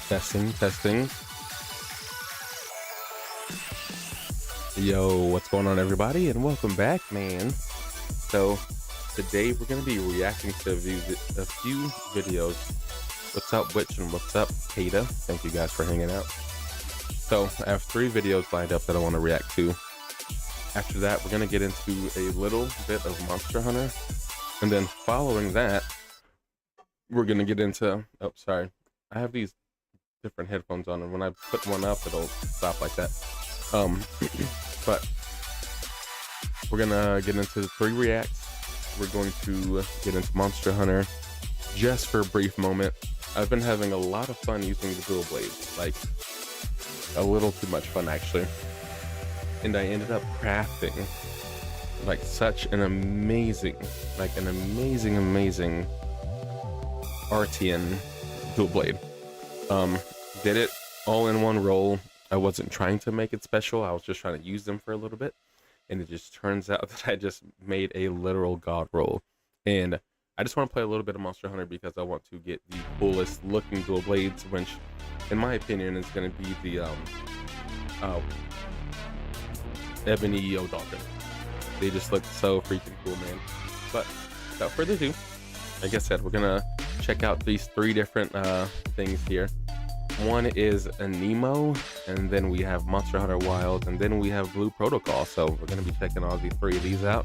Testing, testing. Yo, what's going on, everybody, and welcome back, man. So today we're gonna be reacting to a few videos. What's up, Witch, and what's up, Kata? Thank you guys for hanging out. So I have 3 videos lined up that I want to react to. After that, we're gonna get into a little bit of Monster Hunter, and then following that, we're gonna get into. Oh, sorry, I have these different headphones on, and when I put one up, it'll stop like that. But we're gonna get into 3 reacts. We're going to get into Monster Hunter just for a brief moment. I've been having a lot of fun using the dual blades, like a little too much fun actually. And I ended up crafting like such an amazing, amazing RTN dual blade. Did it all in one roll. I wasn't trying to make it special. I was just trying to use them for a little bit. And it just turns out that I just made a literal god roll. And I just want to play a little bit of Monster Hunter because I want to get the coolest looking dual blades, which in my opinion is going to be the Ebony Dolphin. They just look so freaking cool, man. But without further ado, like I said, we're going to check out these 3 different things here. One is a Nemo, and then we have Monster Hunter Wild, and then we have Blue Protocol. So we're going to be checking all the 3 of these out,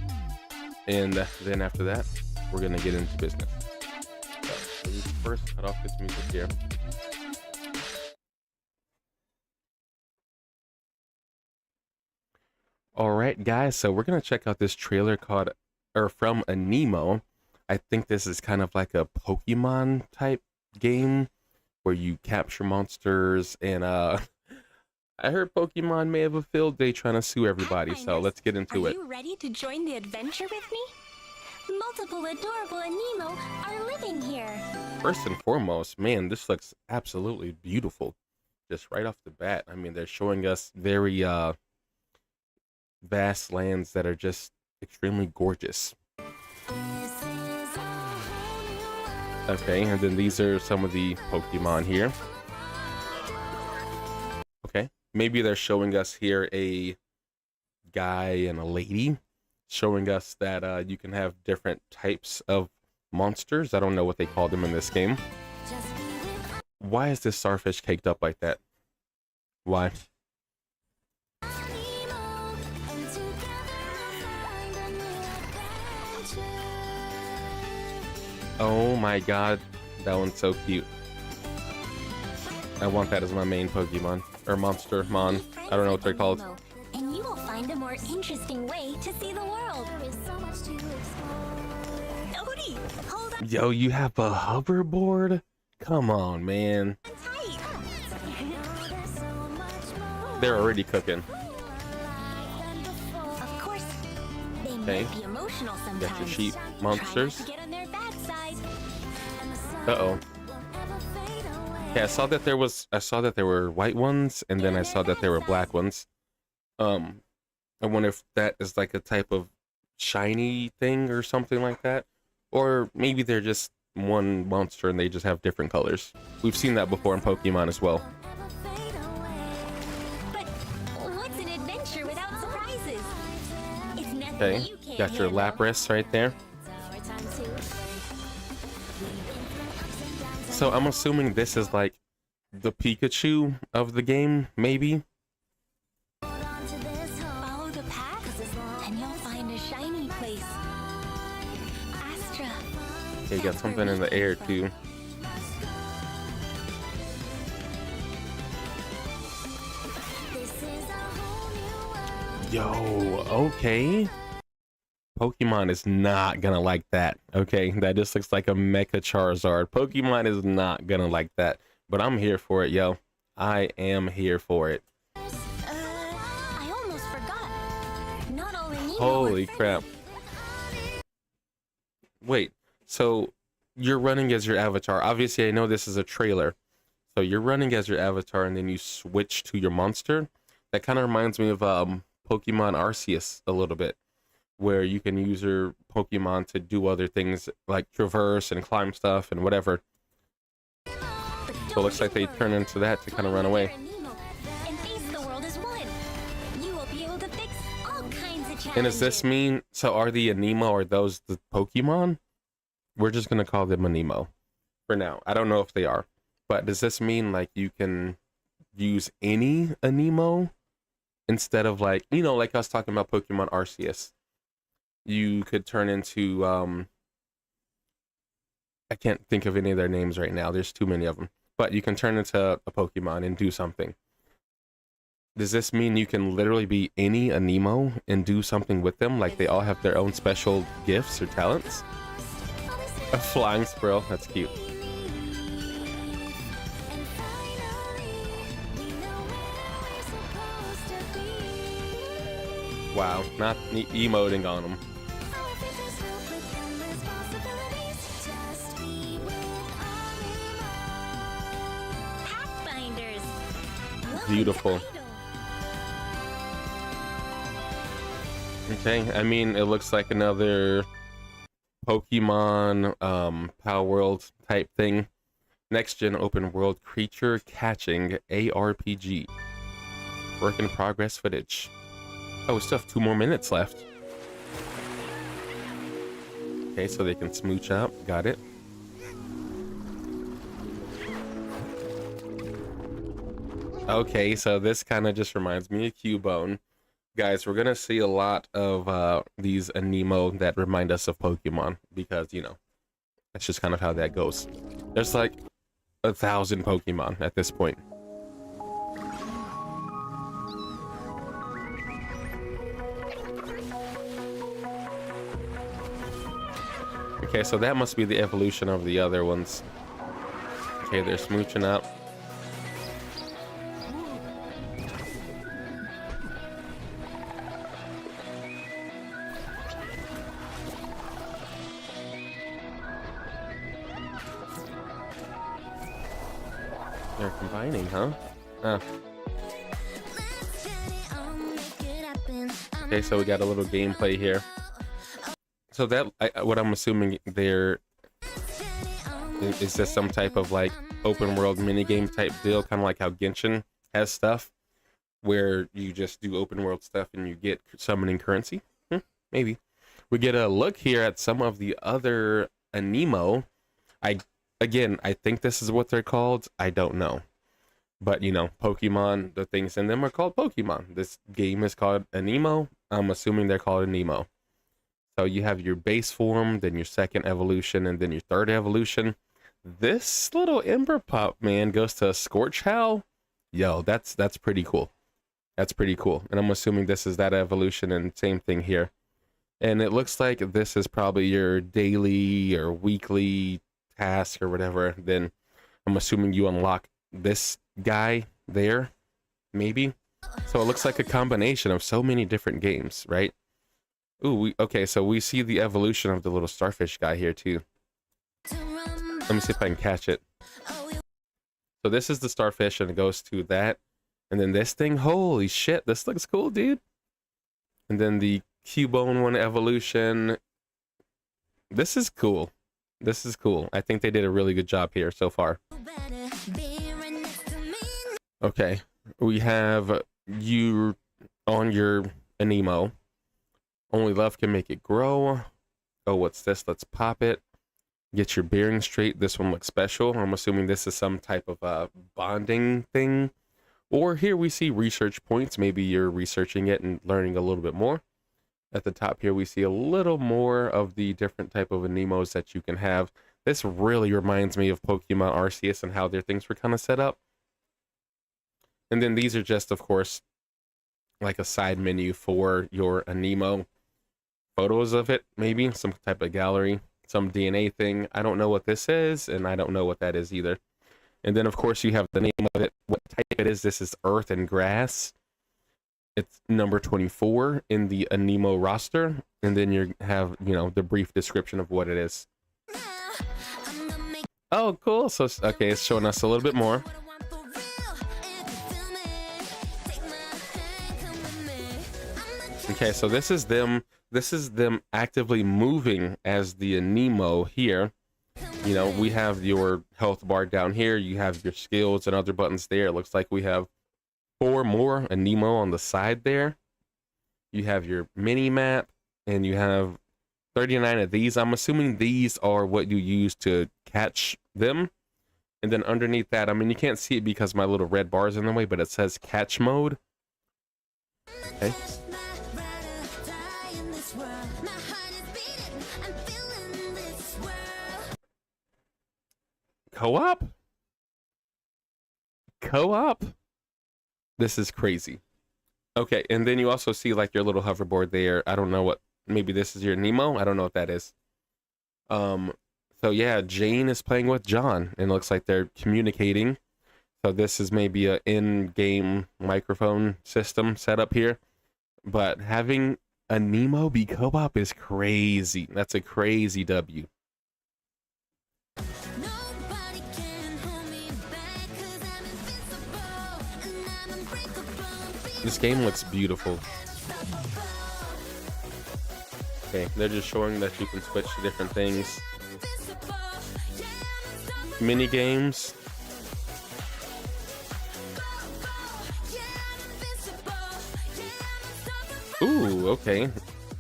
and then after that we're going to get into business. So we first cut off this music here. All right, guys, so we're going to check out this trailer from a Nemo. I think this is kind of like a Pokemon type game where you capture monsters, and I heard Pokemon may have a field day trying to sue everybody, so let's get into it. Are you ready to join the adventure with me? Multiple adorable Nemo are living here. First and foremost, man, this looks absolutely beautiful. Just right off the bat, I mean, they're showing us very vast lands that are just extremely gorgeous. Okay, and then these are some of the Pokemon here. Okay, maybe they're showing us here a guy and a lady, showing us that you can have different types of monsters. I don't know what they call them in this game. Why is this starfish caked up like that? Why? Oh my god, that one's so cute. I want that as my main Pokemon, or Monster Mon. I don't know what they're called. And you will find a more interesting way to see the world. There is so much to explore. Odie, hold on. Yo, you have a hoverboard? Come on, man. They're already cooking. Of course, they Okay. might be emotional sometimes. Got your sheep monsters. Try not to get on their bad side. Uh-oh. Yeah, I saw that there were white ones, and then I saw that there were black ones. I wonder if that is like a type of shiny thing or something like that. Or maybe they're just one monster and they just have different colors. We've seen that before in Pokemon as well. But what's an adventure without surprises? It's nothing Okay, you can't got your handle. Lapras right there. So I'm assuming this is like the Pikachu of the game, maybe? Follow the path, and you'll find a shiny place. Astra. Okay, got something in the air too. Yo, okay. Pokemon is not gonna like that. Okay, that just looks like a Mecha Charizard. Pokemon is not gonna like that, but I'm here for it, yo. I am here for it. I almost forgot. Not all Nemo Holy are crap. friendly. Wait, so you're running as your avatar. Obviously, I know this is a trailer. So you're running as your avatar and then you switch to your monster. That kind of reminds me of Pokemon Arceus a little bit, where you can use your Pokemon to do other things like traverse and climb stuff and whatever. The So it looks like they turn into that to kind of run away. And face the world as one. You will be able to fix all kinds of challenges. And does this mean, so are the Anemo, are those the Pokemon? We're just going to call them Anemo for now. I don't know if they are. But does this mean like you can use any Anemo instead of like, you know, like I was talking about Pokemon Arceus? You could turn into, I can't think of any of their names right now. There's too many of them. But you can turn into a Pokemon and do something. Does this mean you can literally be any Anemo and do something with them? Like they all have their own special gifts or talents? A flying squirrel, that's cute. Wow, not emoting on them. Beautiful. Okay, I mean, it looks like another Pokemon Power World type thing. Next gen open world creature catching ARPG. Work in progress footage. Oh, we still have 2 more minutes left. Okay, so they can smooch up. Got it. Okay, so this kind of just reminds me of Cubone. Guys, we're going to see a lot of these Anemo that remind us of Pokemon. Because, you know, that's just kind of how that goes. There's like 1,000 Pokemon at this point. Okay, so that must be the evolution of the other ones. Okay, they're smooching up. They're combining, huh? Okay, so we got a little gameplay here. So that, what I'm assuming there is this some type of like open world minigame type deal, kind of like how Genshin has stuff where you just do open world stuff and you get summoning currency. Maybe. We get a look here at some of the other Anemo. Again, I think this is what they're called. I don't know. But, you know, Pokemon, the things in them are called Pokemon. This game is called Anemo. I'm assuming they're called Anemo. So you have your base form, then your second evolution, and then your third evolution. This little Ember Pop, man, goes to a Scorch Howl. Yo, that's pretty cool. That's pretty cool. And I'm assuming this is that evolution, and same thing here. And it looks like this is probably your daily or weekly task or whatever. Then I'm assuming you unlock this guy there, maybe. So it looks like a combination of so many different games, right? Ooh, okay, so we see the evolution of the little starfish guy here too. Let me see if I can catch it. So this is the starfish and it goes to that. And then this thing, holy shit, this looks cool, dude. And then the Cubone one evolution. This is cool. This is cool. I think they did a really good job here so far. Okay, we have you on your Anemo. Only love can make it grow. Oh, what's this? Let's pop it. Get your bearings straight. This one looks special. I'm assuming this is some type of bonding thing. Or here we see research points. Maybe you're researching it and learning a little bit more. At the top here, we see a little more of the different type of Anemos that you can have. This really reminds me of Pokemon Arceus and how their things were kind of set up. And then these are just, of course, like a side menu for your Anemo. Photos of it, maybe some type of gallery, some DNA thing. I don't know what this is, and I don't know what that is either. And then, of course, you have the name of it, what type it is. This is Earth and Grass. It's number 24 in the Anemo roster. And then you have, you know, the brief description of what it is. Oh, cool. So, okay, it's showing us a little bit more. Okay, so this is them actively moving as the Anemo here. You know, we have your health bar down here. You have your skills and other buttons there. It looks like we have 4 more, a Nemo on the side there. You have your mini map, and you have 39 of these. I'm assuming these are what you use to catch them. And then underneath that, I mean, you can't see it because my little red bar is in the way, but it says catch mode. Okay. Co-op? Co-op? This is crazy. Okay, and then you also see like your little hoverboard there. I don't know what, maybe this is your Nemo. I don't know what that is. So yeah, Jane is playing with John, and it looks like they're communicating. So this is maybe a in-game microphone system set up here. But having a Nemo be co-op is crazy. That's a crazy W. This game looks beautiful. Okay, they're just showing that you can switch to different things. Mini games. Ooh, okay.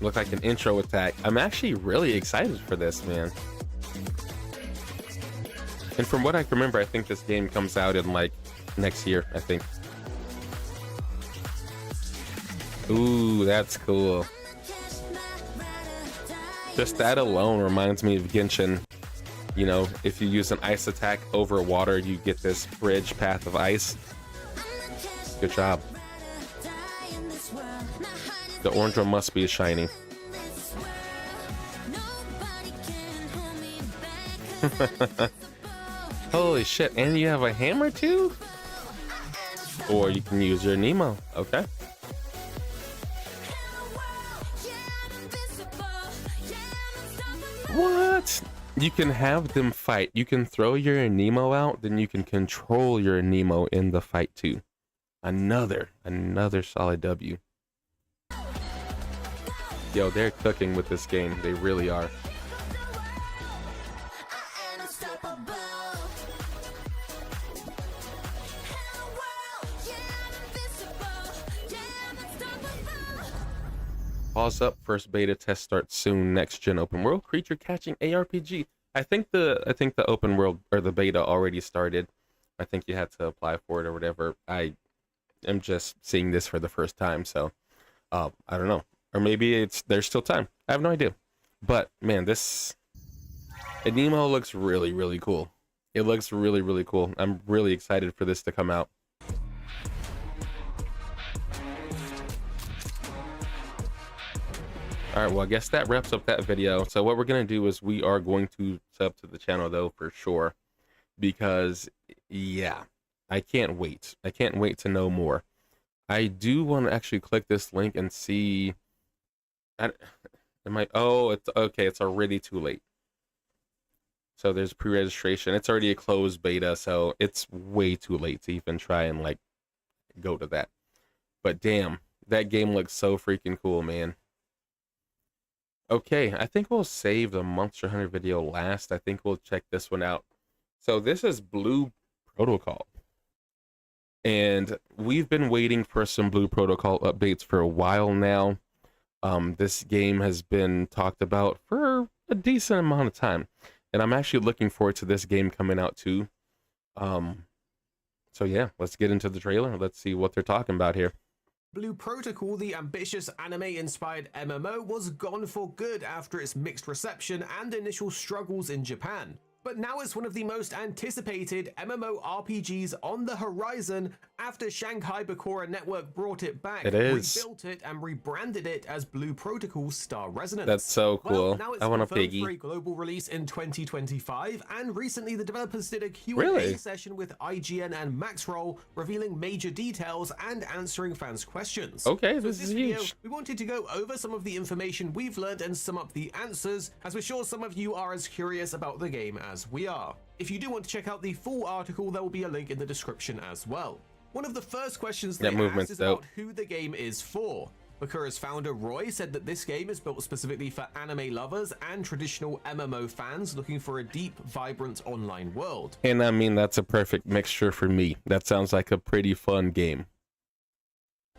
Look like an intro attack. I'm actually really excited for this, man. And from what I can remember, I think this game comes out in like next year, I think. Ooh, that's cool. Just that alone reminds me of Genshin. You know, if you use an ice attack over water, you get this bridge path of ice. Good job. The orange one must be shiny. Holy shit, and you have a hammer too? Or you can use your Nemo, okay. What? You can have them fight. You can throw your Nemo out, then you can control your Nemo in the fight too. Another solid W. Yo, they're cooking with this game. They really are. Pause up. First beta test starts soon. Next gen open world creature catching ARPG. I think the open world or the beta already started. I think you had to apply for it or whatever. I am just seeing this for the first time, so I don't know. Or maybe there's still time. I have no idea. But man, this Nemo looks really cool. It looks really cool. I'm really excited for this to come out. All right, well, I guess that wraps up that video. So what we're going to do is we are going to sub to the channel, though, for sure. Because, yeah, I can't wait. I can't wait to know more. I do want to actually click this link and see... Oh, it's okay. It's already too late. So there's pre-registration. It's already a closed beta, so it's way too late to even try and, like, go to that. But damn, that game looks so freaking cool, man. Okay, I think we'll save the Monster Hunter video last. I think we'll check this one out. So this is Blue Protocol. And we've been waiting for some Blue Protocol updates for a while now. This game has been talked about for a decent amount of time. And I'm actually looking forward to this game coming out too. So yeah, let's get into the trailer. Let's see what they're talking about here. Blue Protocol, the ambitious anime-inspired MMO, was gone for good after its mixed reception and initial struggles in Japan. But now it's one of the most anticipated MMORPGs on the horizon after Shanghai Bakura Network brought it back, rebuilt it, and rebranded it as Blue Protocol Star Resonance. That's so cool. Well, now it's I want a confirmed piggy. for a global release in 2025, and recently the developers did a Q&A session with IGN and Maxroll, revealing major details and answering fans' questions. Okay, so this is video, huge. we wanted to go over some of the information we've learned and sum up the answers, as we're sure some of you are as curious about the game as we are. If you do want to check out the full article, there will be a link in the description as well. One of the first questions they asked is about who the game is for. Bakura's founder Roy said that this game is built specifically for anime lovers and traditional MMO fans looking for a deep, vibrant online world. And I mean, that's a perfect mixture for me. That sounds like a pretty fun game.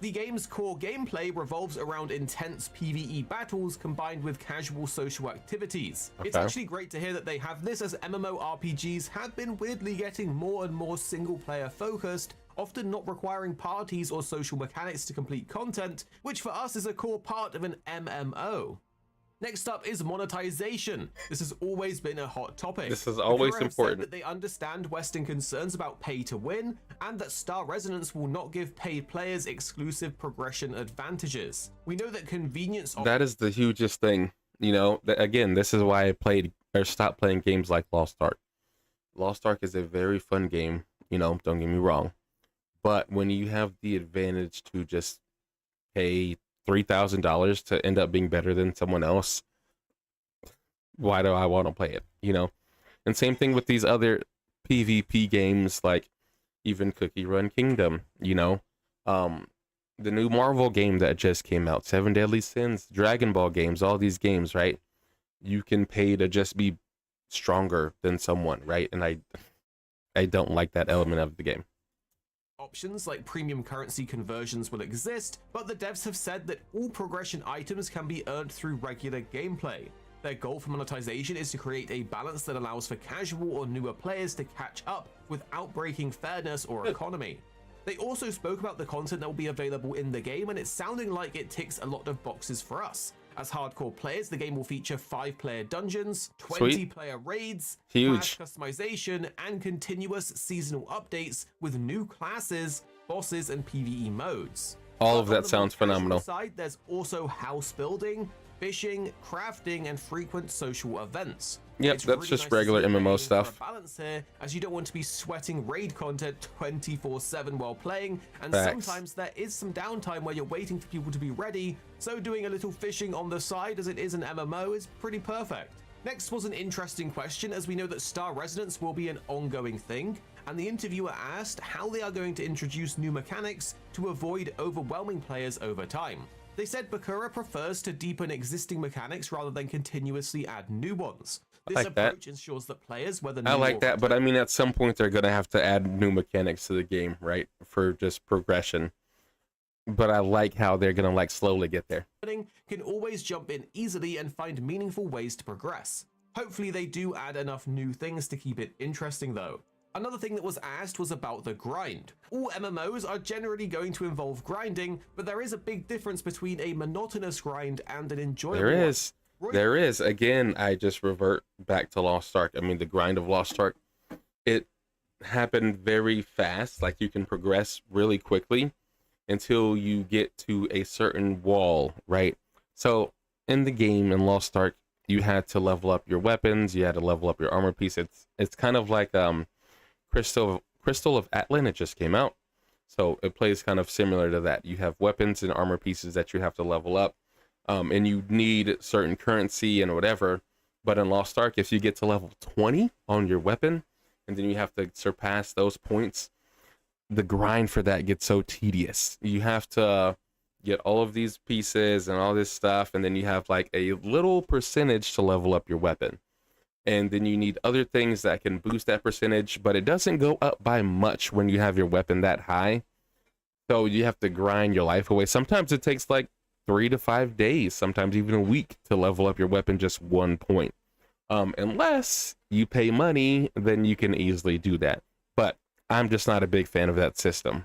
The game's core gameplay revolves around intense PvE battles combined with casual social activities. Okay. It's actually great to hear that they have this, as MMORPGs have been weirdly getting more and more single-player focused, often not requiring parties or social mechanics to complete content, which for us is a core part of an MMO. Next up is monetization. This has always been a hot topic. This is always Bakura have important. said that they understand Western concerns about pay to win, and that Star Resonance will not give paid players exclusive progression advantages. We know that convenience of— That is the hugest thing. You know, again, this is why I played or stopped playing games like Lost Ark. Lost Ark is a very fun game, you know, don't get me wrong. But when you have the advantage to just pay $3,000 to end up being better than someone else, why do I want to play it, you know? And same thing with these other PvP games, like even Cookie Run Kingdom, you know? The new Marvel game that just came out, 7 Deadly Sins, Dragon Ball games, all these games, right? You can pay to just be stronger than someone, right? And I don't like that element of the game. Options like premium currency conversions will exist, but the devs have said that all progression items can be earned through regular gameplay. Their goal for monetization is to create a balance that allows for casual or newer players to catch up without breaking fairness or economy. They also spoke about the content that will be available in the game, and it's sounding like it ticks a lot of boxes for us. As hardcore players, the game will feature 5-player dungeons, 20-player raids, huge class customization, and continuous seasonal updates with new classes, bosses, and PvE modes. All of that sounds phenomenal. Side, there's also house building, fishing, crafting, and frequent social events. Yep, It's that's really just nice to regular see MMO for a stuff. balance here, as you don't want to be sweating raid content 24/7 while playing, and Facts. sometimes there is some downtime where you're waiting for people to be ready, so doing a little fishing on the side as it is an MMO is pretty perfect. Next was an interesting question, as we know that Star Resonance will be an ongoing thing, and the interviewer asked how they are going to introduce new mechanics to avoid overwhelming players over time. They said Bakura prefers to deepen existing mechanics rather than continuously add new ones. This like that. approach ensures that players, whether I like that, but I mean, at some point they're gonna have to add new mechanics to the game, right? For just progression. But I like how they're gonna like slowly get there. can always jump in easily and find meaningful ways to progress. Hopefully they do add enough new things to keep it interesting though. Another thing that was asked was about the grind. All MMOs are generally going to involve grinding, but there is a big difference between a monotonous grind and an enjoyable one. There is. Again, I just revert back to Lost Ark. I mean, the grind of Lost Ark, it happened very fast. Like, you can progress really quickly until you get to a certain wall, right? So in the game in Lost Ark, you had to level up your weapons, you had to level up your armor piece. It's kind of like Crystal of Atlan. It just came out, so it plays kind of similar to that. You have weapons and armor pieces that you have to level up, and you need certain currency and whatever. But in Lost Ark, if you get to level 20 on your weapon and then you have to surpass those points, the grind for that gets so tedious. You have to get all of these pieces and all this stuff, and then you have like a little percentage to level up your weapon. And then you need other things that can boost that percentage, but it doesn't go up by much when you have your weapon that high. So you have to grind your life away. Sometimes it takes like 3 to 5 days, sometimes even a week to level up your weapon just 1 point. Unless you pay money, then you can easily do that. But I'm just not a big fan of that system.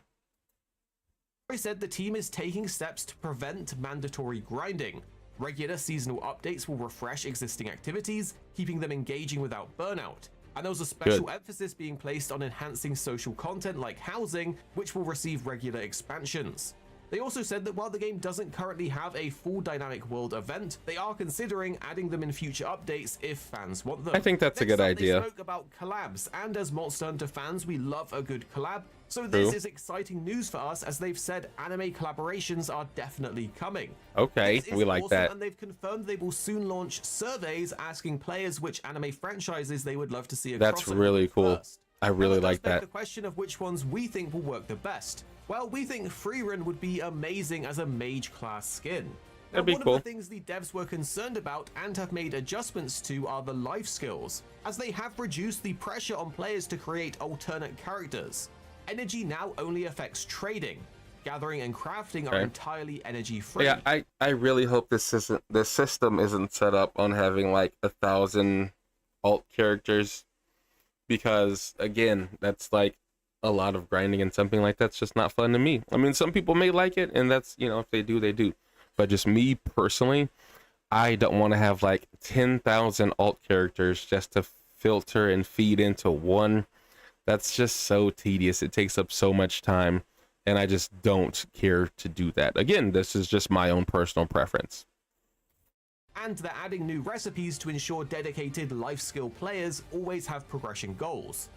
He said the team is taking steps to prevent mandatory grinding. Regular seasonal updates will refresh existing activities, keeping them engaging without burnout. And there was a special emphasis being placed on enhancing social content like housing, which will receive regular expansions. They also said that while the game doesn't currently have a full dynamic world event, they are considering adding them in future updates if fans want them. I think that's a good idea. They spoke about collabs, and as Monster Hunter fans, we love a good collab. So this is exciting news for us, as they've said anime collaborations are definitely coming. Okay, we like that. And they've confirmed they will soon launch surveys asking players which anime franchises they would love to see across. That's really cool. I really like that. The question of which ones we think will work the best. Well, we think Freerun would be amazing as a mage class skin. That'd be one cool. of the things the devs were concerned about and have made adjustments to are the life skills, as they have reduced the pressure on players to create alternate characters. Energy now only affects trading. Gathering and crafting are entirely energy free. Yeah, I really hope this system isn't set up on having like 1,000 alt characters, because again, that's like a lot of grinding, and something like that's just not fun to me. I mean, some people may like it, and that's, you know, if they do, they do. But just me personally, I don't want to have like 10,000 alt characters just to filter and feed into one. That's just so tedious. It takes up so much time, and I just don't care to do that. Again, this is just my own personal preference. And they're adding new recipes to ensure dedicated life skill players always have progression goals.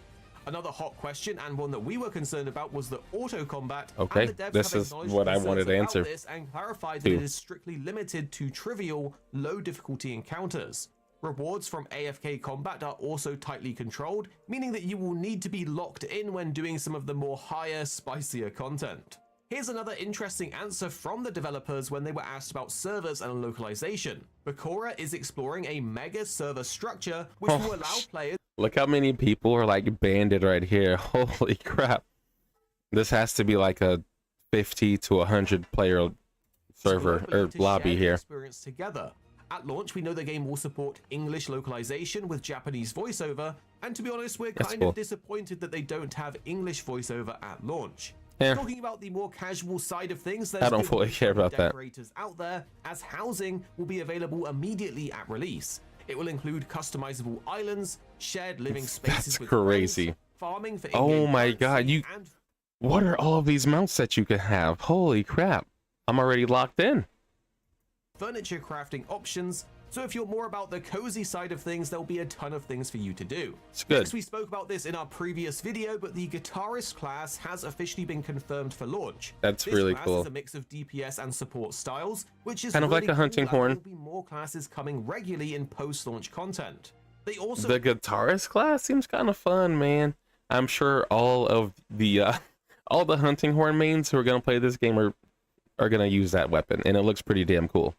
Another hot question, and one that we were concerned about, was the auto combat. Okay, and the devs this have is acknowledged what I concerns wanted to about answer this and clarified that it is strictly limited to trivial, low difficulty encounters. Rewards from AFK combat are also tightly controlled, meaning that you will need to be locked in when doing some of the more higher, spicier content. Here's another interesting answer from the developers when they were asked about servers and localization. Bakura is exploring a mega server structure which will allow players. Look how many people are like banded right here. Holy crap. This has to be like a 50 to 100 player server or lobby here. Experience together. At launch, we know the game will support English localization with Japanese voiceover, and to be honest, we're kind of disappointed that they don't have English voiceover at launch. Yeah. Talking about the more casual side of things, there's I don't fully care about that. decorators out there, as housing will be available immediately at release. It will include customizable islands, shared living spaces That's with crazy. friends, farming for Oh my in-game god, currency, and what are all of these mounts that you could have? Holy crap. I'm already locked in. furniture crafting options. So if you're more about the cozy side of things, there'll be a ton of things for you to do. It's good. Next, we spoke about this in our previous video, but the guitarist class has officially been confirmed for launch. That's this really class cool. is a mix of DPS and support styles, which is Kind of really like a hunting cool, and horn. There'll be more classes coming regularly in post-launch content. They also The guitarist class seems kind of fun, man. I'm sure all of the hunting horn mains who are gonna play this game are gonna use that weapon, and it looks pretty damn cool.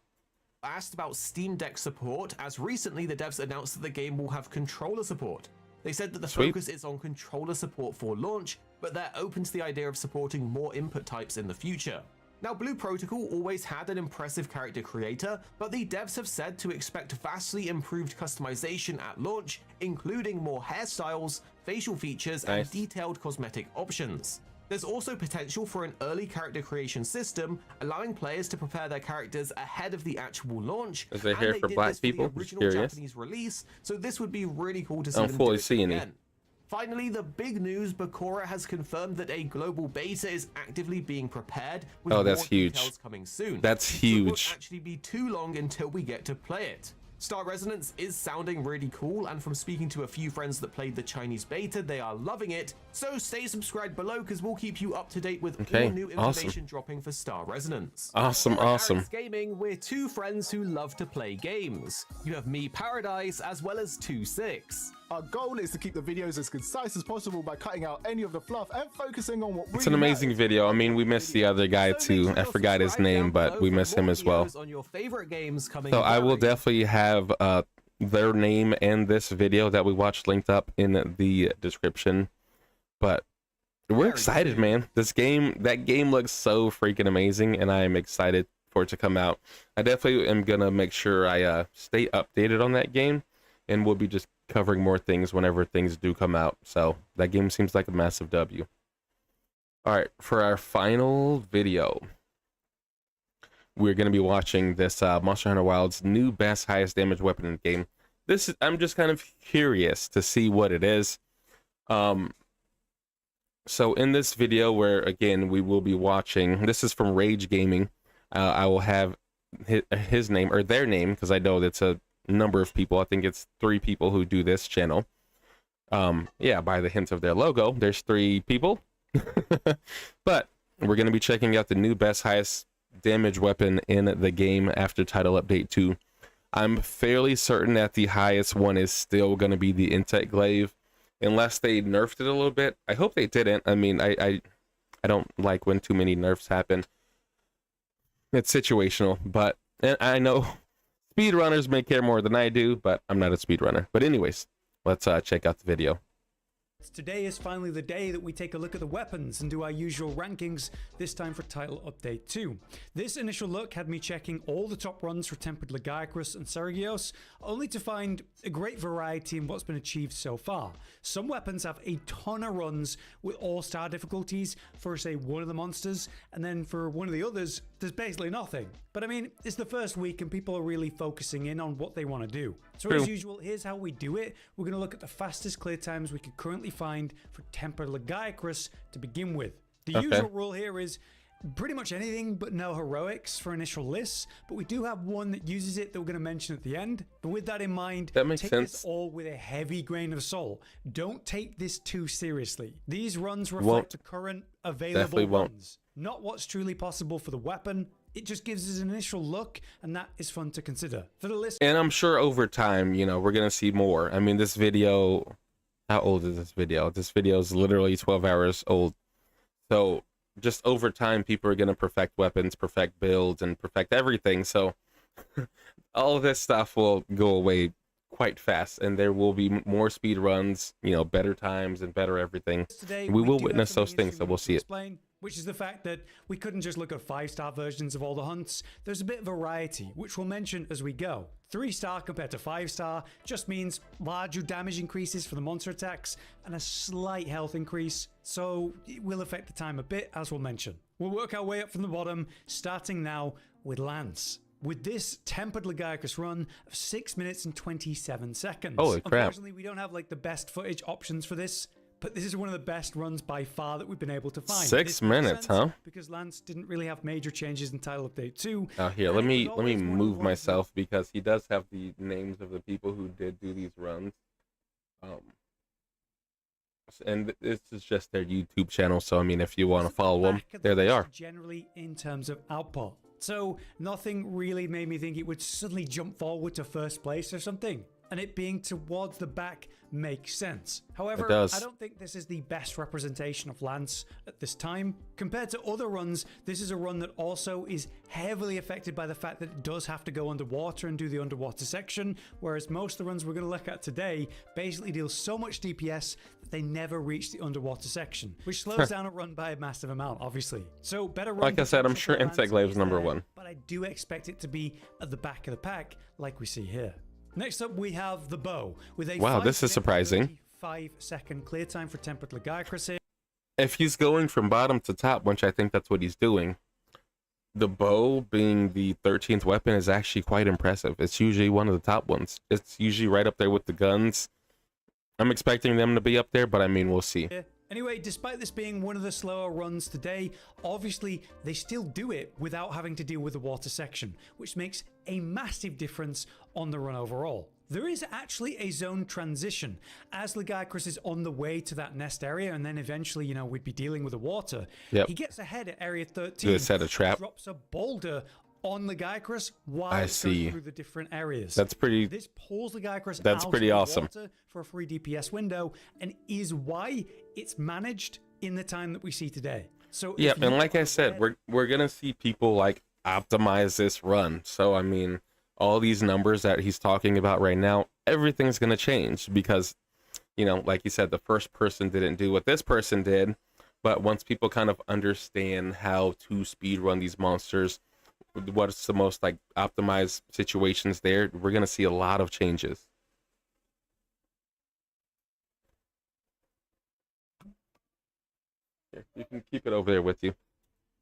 asked about Steam Deck support, as recently the devs announced that the game will have controller support. They said that the focus is on controller support for launch, but they're open to the idea of supporting more input types in the future. Now, Blue Protocol always had an impressive character creator, but the devs have said to expect vastly improved customization at launch, including more hairstyles, facial features, and detailed cosmetic options. There's also potential for an early character creation system, allowing players to prepare their characters ahead of the actual launch. Is there hair for black people? The original Curious. Japanese release, so this would be really cool to see I'm them fully do it seeing it. again. Finally, the big news: Bakura has confirmed that a global beta is actively being prepared, with Oh, that's more huge. details coming soon. That's So it won't huge. actually be too long until we get to play it. Star Resonance is sounding really cool, and from speaking to a few friends that played the Chinese beta, they are loving it. So stay subscribed below, because we'll keep you up to date with all new information dropping for Star Resonance. Awesome, Here at awesome. HyperX Gaming, we're two friends who love to play games. You have me, Paradise, as well as 2-6. Our goal is to keep the videos as concise as possible by cutting out any of the fluff and focusing on what really It's an amazing matters. video. I mean, we missed the other guy too. I forgot his name, but we miss him as well. On your favorite games coming So I will very definitely have their name and this video that we watched linked up in the description. But we're excited, man. That game looks so freaking amazing, and I am excited for it to come out. I definitely am gonna make sure I stay updated on that game, and we'll be just covering more things whenever things do come out. So that game seems like a massive W. All right, for our final video, we're going to be watching this Monster Hunter Wilds new best highest damage weapon in the game. I'm just kind of curious to see what it is. So in this video, where again we will be watching, this is from Rage Gaming. I will have his name, or their name, because I know that's a number of people. I think it's 3 people who do this channel. Yeah, by the hint of their logo, there's 3 people. But we're going to be checking out the new best highest damage weapon in the game after title update 2. I'm fairly certain that the highest one is still going to be the Intech Glaive, unless they nerfed it a little bit. I hope they didn't. I mean, I I don't like when too many nerfs happen. It's situational, but and I know speedrunners may care more than I do, but I'm not a speedrunner. But anyways, let's check out the video. Today is finally the day that we take a look at the weapons and do our usual rankings, this time for Title Update 2. This initial look had me checking all the top runs for Tempered Lagiacrus and Seragios, only to find a great variety in what's been achieved so far. Some weapons have a ton of runs with all-star difficulties for, say, one of the monsters, and then for one of the others, there's basically nothing. But I mean, it's the first week and people are really focusing in on what they want to do. So as usual, here's how we do it. We're going to look at the fastest clear times we could currently find for Tempered Lagiacrus to begin with. The usual rule here is pretty much anything but no heroics for initial lists, but we do have one that uses it that we're going to mention at the end. But with that in mind, that makes take sense. this all with a heavy grain of salt. Don't take this too seriously. These runs reflect the current available runs, not what's truly possible for the weapon. It just gives us an initial look, and that is fun to consider. For the list, and I'm sure over time, you know, we're gonna see more. I mean, this video, how old is this video? This video is literally 12 hours old. So just over time, people are gonna perfect weapons, perfect builds, and perfect everything. So all of this stuff will go away quite fast, and there will be more speed runs, you know, better times and better everything. today, We will do have witness something those things, so we'll see it. explain, which is the fact that we couldn't just look at 5-star versions of all the hunts. There's a bit of variety, which we'll mention as we go. 3-star compared to 5-star just means larger damage increases for the monster attacks and a slight health increase, so it will affect the time a bit, as we'll mention. We'll work our way up from the bottom, starting now with Lance. With this Tempered Lagiacrus run of 6 minutes and 27 seconds. Holy crap. Unfortunately, we don't have like the best footage options for this, but this is one of the best runs by far that we've been able to find. 6 minutes, huh? Because Lance didn't really have major changes in Title Update 2. Oh, here, let me move myself because he does have the names of the people who did do these runs. And this is just their YouTube channel, so I mean, if you want to follow them, there they are. Generally, in terms of output. So nothing really made me think it would suddenly jump forward to first place or something. And it being towards the back makes sense. However, I don't think this is the best representation of Lance at this time. Compared to other runs, this is a run that also is heavily affected by the fact that it does have to go underwater and do the underwater section, whereas most of the runs we're going to look at today basically deal so much DPS that they never reach the underwater section, which slows down a run by a massive amount, obviously. So better run. Like I said, I'm sure Insect Glave's number one. But I do expect it to be at the back of the pack, like we see here. Next up, we have the bow with a this is surprising. 5-second clear time for Tempered Lagiacrus here. If he's going from bottom to top, which I think that's what he's doing, the bow being the 13th weapon is actually quite impressive. It's usually one of the top ones. It's usually right up there with the guns. I'm expecting them to be up there, but I mean, we'll see. Anyway, despite this being one of the slower runs today, obviously they still do it without having to deal with the water section, which makes a massive difference on the run overall. There is actually a zone transition as Lagiacrus is on the way to that nest area, and then eventually, you know, we'd be dealing with the water. He gets ahead at area 13. Do a set a trap. Drops a boulder on Lagiacrus while I it's going through the different areas. That's pretty. This pulls Lagiacrus That's out pretty of the awesome water for a free DPS window, and is why it's managed in the time that we see today. So yeah, and like I said, we're gonna see people like optimize this run. So I mean, all these numbers that he's talking about right now, everything's gonna change because, you know, like you said, the first person didn't do what this person did, but once people kind of understand how to speed run these monsters, what's the most like optimized situations there, we're gonna see a lot of changes. Here, you can keep it over there with you.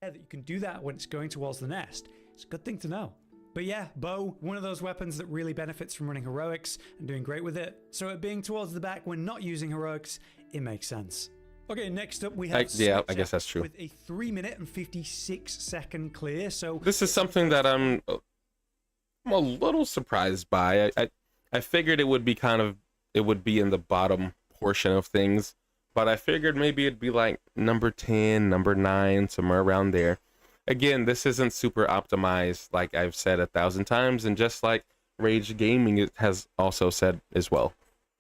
That you can do that when it's going towards the nest. It's a good thing to know. But yeah, bow, one of those weapons that really benefits from running heroics and doing great with it. So it being towards the back when not using heroics, it makes sense. Okay, next up we have I guess that's true. With a 3 minute and 56 second clear. So this is something that I'm a little surprised by. I figured it would be in the bottom portion of things, but I figured maybe it'd be like number 10, number 9, somewhere around there. Again, this isn't super optimized, like I've said 1,000 times, and just like Rage Gaming has also said as well.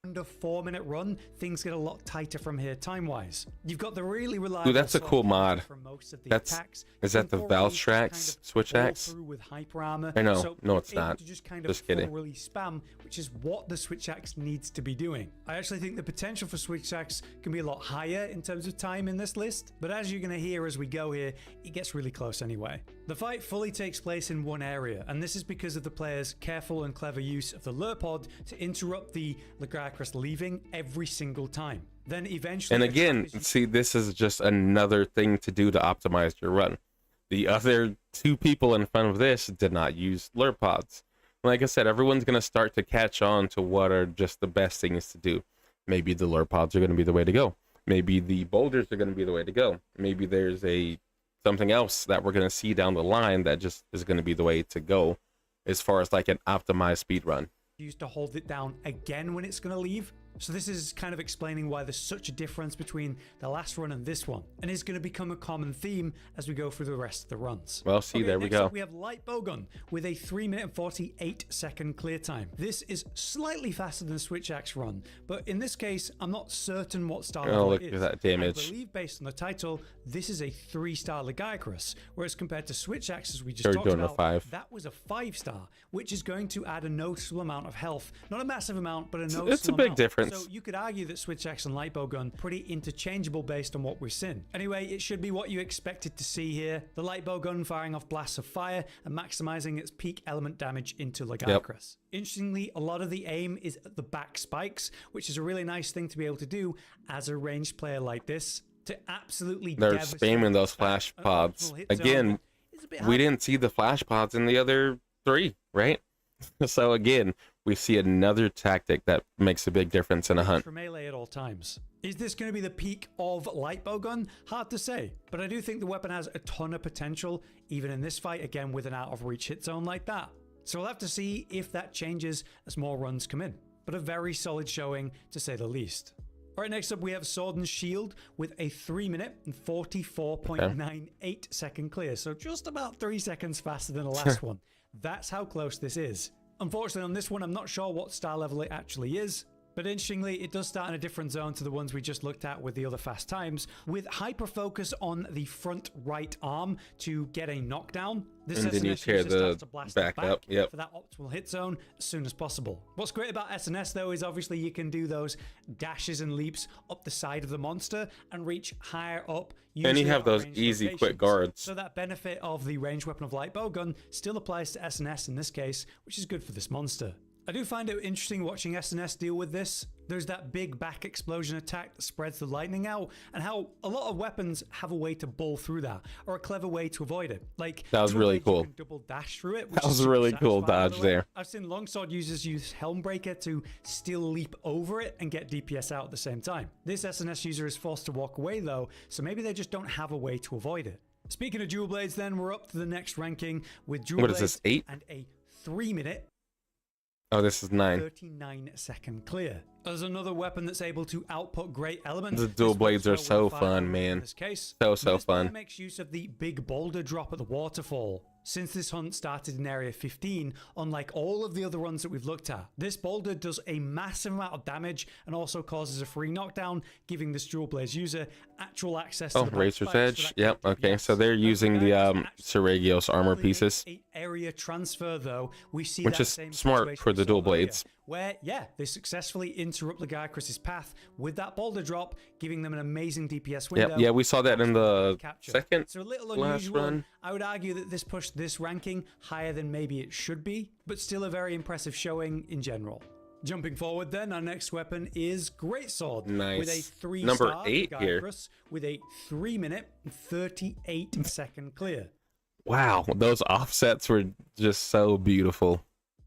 under 4-minute run, things get a lot tighter from here time-wise. You've got the really reliable. Dude, that's a cool mod. Most of the That's attacks. is that the Valstrax switch axe? With hyper armor. I know, So no, it's able not. to just kind of Just kidding. full release spam, which is what the switch axe needs to be doing. I actually think the potential for switch axe can be a lot higher in terms of time in this list, but as you're going to hear as we go here, it gets really close anyway. The fight fully takes place in one area, and this is because of the player's careful and clever use of the lure pod to interrupt the Lagarcrus leaving every single time. Then eventually, And again, see, this is just another thing to do to optimize your run. The other two people in front of this did not use lure pods. Like I said, everyone's going to start to catch on to what are just the best things to do. Maybe the lure pods are going to be the way to go. Maybe the boulders are going to be the way to go. Maybe there's something else that we're going to see down the line that just is going to be the way to go as far as like an optimized speed run. Used to hold it down again when it's going to leave. So this is kind of explaining why there's such a difference between the last run and this one, and is going to become a common theme as we go through the rest of the runs. Well, see, there we go. We have light bowgun with a 3-minute and 48-second clear time. This is slightly faster than switch axe run, but in this case, I'm not certain what star level look it at is. that damage. I believe based on the title, this is a 3-star Lagarcrus, whereas compared to switch axe, as we just They're talked doing a about, 5. that was a 5-star, which is going to add a noticeable amount of health. Not a massive amount, but a noticeable It's a big amount. difference. So you could argue that switch axe and light bowgun pretty interchangeable based on what we've seen. Anyway, it should be what you expected to see here. The light bowgun firing off blasts of fire and maximizing its peak element damage into Lagarcrus. Interestingly, a lot of the aim is at the back spikes, which is a really nice thing to be able to do as a ranged player like this, to absolutely They're spamming those flash pods. Again, we didn't see the flash pods in the other 3, right? So again, we see another tactic that makes a big difference in a hunt. For melee at all times. Is this going to be the peak of light bowgun? Hard to say, but I do think the weapon has a ton of potential, even in this fight, again with an out of reach hit zone like that. So we'll have to see if that changes as more runs come in, but a very solid showing to say the least. All right, next up we have Sword and Shield with a 3-minute and 44.98 second clear, so just about 3 seconds faster than the last one. That's how close this is. Unfortunately, on this one, I'm not sure what star level it actually is, but interestingly, it does start in a different zone to the ones we just looked at with the other fast times, with hyper focus on the front right arm to get a knockdown. This And then you SNS tear user the starts to blast back up, yep. for that optimal hit zone as soon as possible. What's great about SNS though is obviously you can do those dashes and leaps up the side of the monster and reach higher up. And you have those easy quick guards. So that benefit of the ranged weapon of light bowgun still applies to SNS in this case, which is good for this monster. I do find it interesting watching SNS deal with this. There's that big back explosion attack that spreads the lightning out, and how a lot of weapons have a way to bowl through that, or a clever way to avoid it. Like that was really cool. You can double dash through it. That was a really cool dodge there. I've seen longsword users use Helmbreaker to still leap over it and get DPS out at the same time. This SNS user is forced to walk away though, so maybe they just don't have a way to avoid it. Speaking of dual blades, then we're up to the next ranking with dual blades. What is this, 8? And a 3-minute. Oh, this is 9. 39-second clear. There's another weapon that's able to output great elements. The dual blades are so fun, man. In this case, So fun. Makes use of the big boulder drop at the waterfall. Since this hunt started in Area 15, unlike all of the other runs that we've looked at, this boulder does a massive amount of damage and also causes a free knockdown, giving this dual blades user actual access to the Razor's Edge. Yep, okay, so they're using the Seragios armor pieces. Area transfer though, we see which that is same smart for the dual blades. Where, yeah, they successfully interrupt Lagarcrus's path with that boulder drop, giving them an amazing DPS window. Yeah, we saw that in the second so a little last unusual. run. I would argue that this pushed this ranking higher than maybe it should be, but still a very impressive showing in general. Jumping forward then, our next weapon is Greatsword. Nice. With a 3-star Number 8 here. With a 3-minute and 38-second clear. Wow, those offsets were just so beautiful.